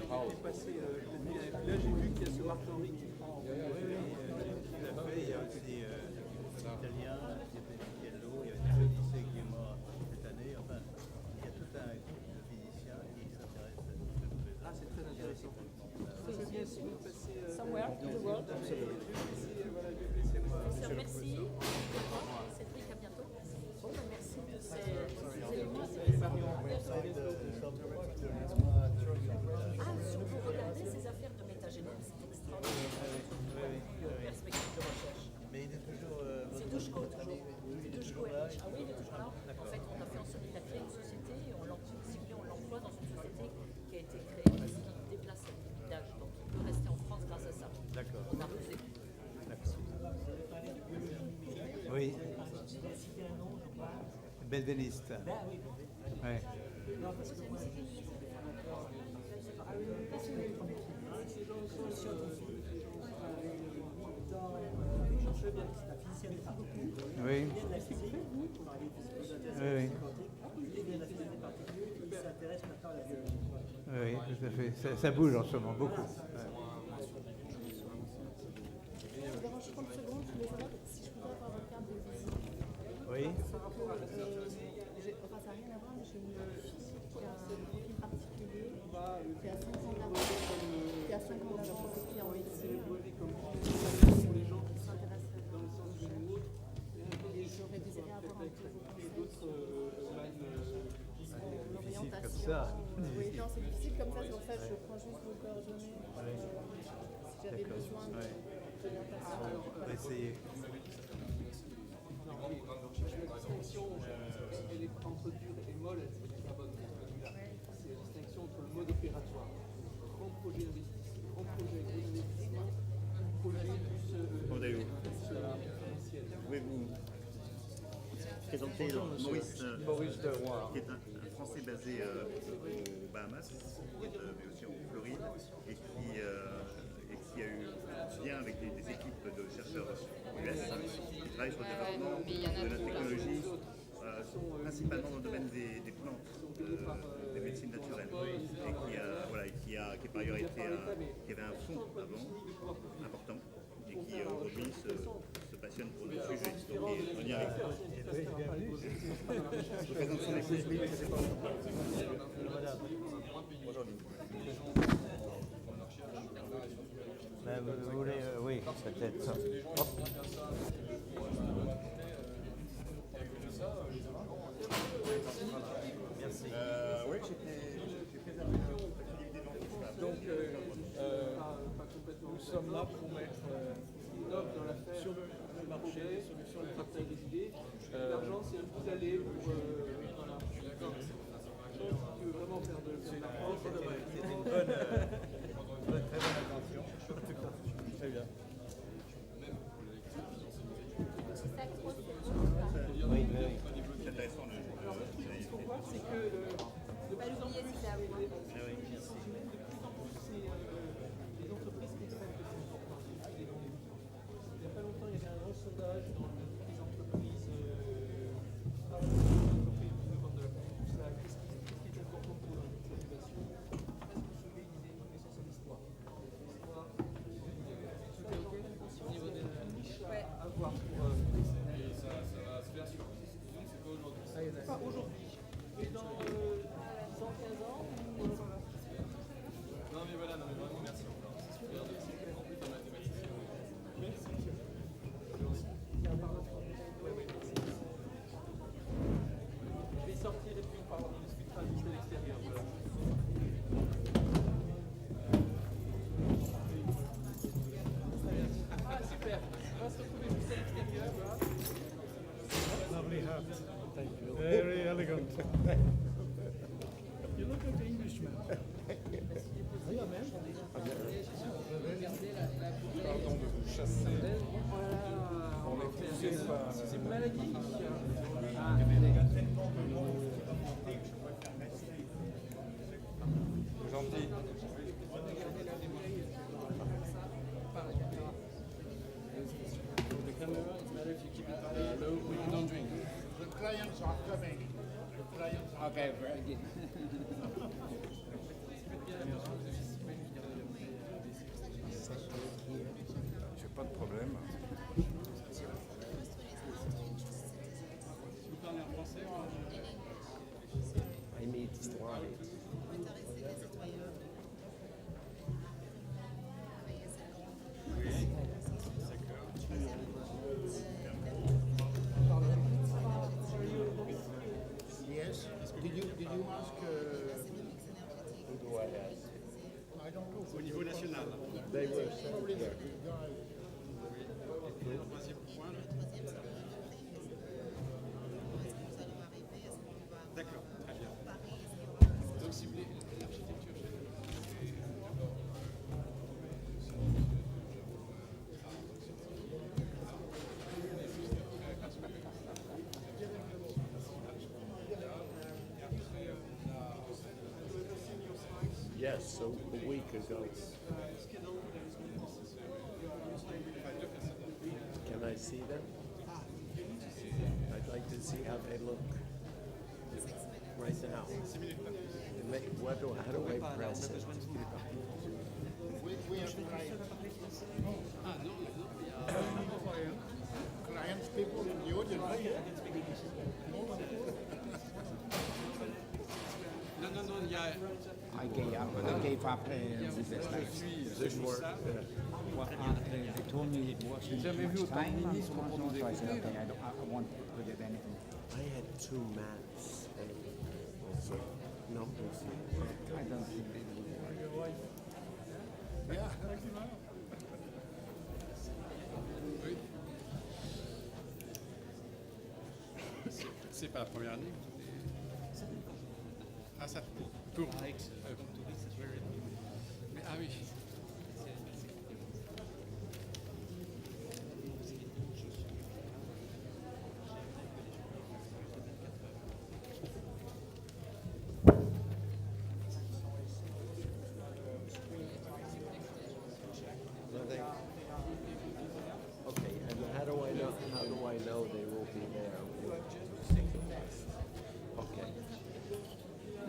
passé là, j'ai vu qu'il y a ce Marc-Henri qui prend. Oui, il a fait, il y a aussi des Italiens, il y a Piello, il y a des Odyssées qui est mort cette année. Enfin, il y a tout un groupe de physiciens qui s'intéressent à ce que vous. Ah, c'est très intéressant. Ça serait bien si vous passez. Somewhere in the world. Professeur, merci. Cédric, à bientôt. Bon, ben, merci de ces éléments. Ah, sur vous regardez ces affaires de métagénèse, c'est extraordinaire. Perspective de recherche. Mais il est toujours. C'est Touchko, toujours. C'est Touchko. Ah oui, il est toujours là. En fait, on a fait en sorte qu'il a créé une société et on l'emploie dans une société qui a été créée parce qu'il déplace les villages. Donc il peut rester en France grâce à ça. D'accord. On a posé. Oui. Belveniste. Ouais. Oui. Oui. Oui, tout à fait. Ça bouge en ce moment, beaucoup. Ça vous dérange 30 secondes, je voulais savoir si je pouvais avoir votre carte de visite. Oui. Enfin, ça n'a rien à voir, mais j'ai une fille qui a un profil particulier, qui a 5 ans d'avance, et qui est en médecine. Les gens qui s'intéressent dans le sens du mot, et j'aurais désiré avoir un peu vos conseils. Difficile comme ça. Oui, non, c'est difficile comme ça, c'est pour ça que je prends juste vos coordonnées. Si j'avais besoin de l'orientation. On va essayer. La distinction elle est entre dur et molle, c'est la bonne. C'est la distinction entre le mode opératoire. Grand projet d'investissement, grand projet d'investissement, projet plus potentiel. Pouvez-vous présenter Maurice Leroy, qui est un Français basé aux Bahamas, mais aussi en Floride, et qui a eu lien avec des équipes de chercheurs US qui travaillent sur le développement de la technologie, principalement dans le domaine des plantes, des médecines naturelles, et qui par ailleurs qui avait un fonds avant important et qui aujourd'hui se passionne pour le sujet. Donc, on y arrive. Je présente son épouse, oui, c'est pas bonjour. Vous voulez, oui, peut-être. Hop. Merci. Oui, j'ai fait un donc, nous sommes là pour mettre une offre dans l'affaire sur le marché, sur le partage des idées. L'argent, c'est un pis-aller pour. Voilà. Je suis d'accord. Tu veux vraiment faire de la France, c'est une bonne, très bonne attention. Très bien. Oui, oui. C'est intéressant. Alors, ce qu'on voit, c'est que de plus en plus, les entreprises qui prennent des entreprises. Il n'y a pas longtemps, il y avait un grand sondage dans les entreprises They were sent here. D'accord, très bien. Donc, si vous voulez, l'architecture, Yes, a week ago. Can I see them? I'd like to see how they look right now. How do I press it? Clients, people in the audience. Non, il y a... I gave up this work. They told me it wasn't too much time, so I said, okay, I won't put it anything. I had 2 mats and also numbers. I don't think they will work. Yeah. C'est pas la première année. Ah, ça pour. Mais, ah oui. Okay, and how do I know they will be there? Okay.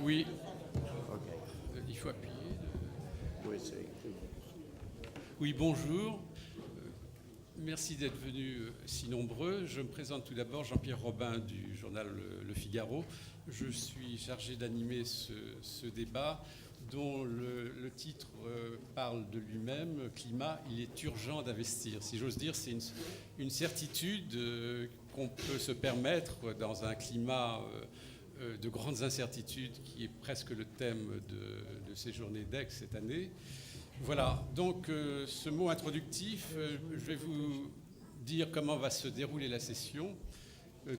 Oui. Okay. Il faut appuyer. Oui, c'est. Oui, bonjour. Merci d'être venus si nombreux. Je me présente tout d'abord, Jean-Pierre Robin du journal Le Figaro. Je suis chargé d'animer ce débat dont le titre parle de lui-même, climat, il est urgent d'investir. Si j'ose dire, c'est une certitude qu'on peut se permettre dans un climat de grandes incertitudes qui est presque le thème de ces journées d'Aix cette année. Voilà, donc ce mot introductif, je vais vous dire comment va se dérouler la session.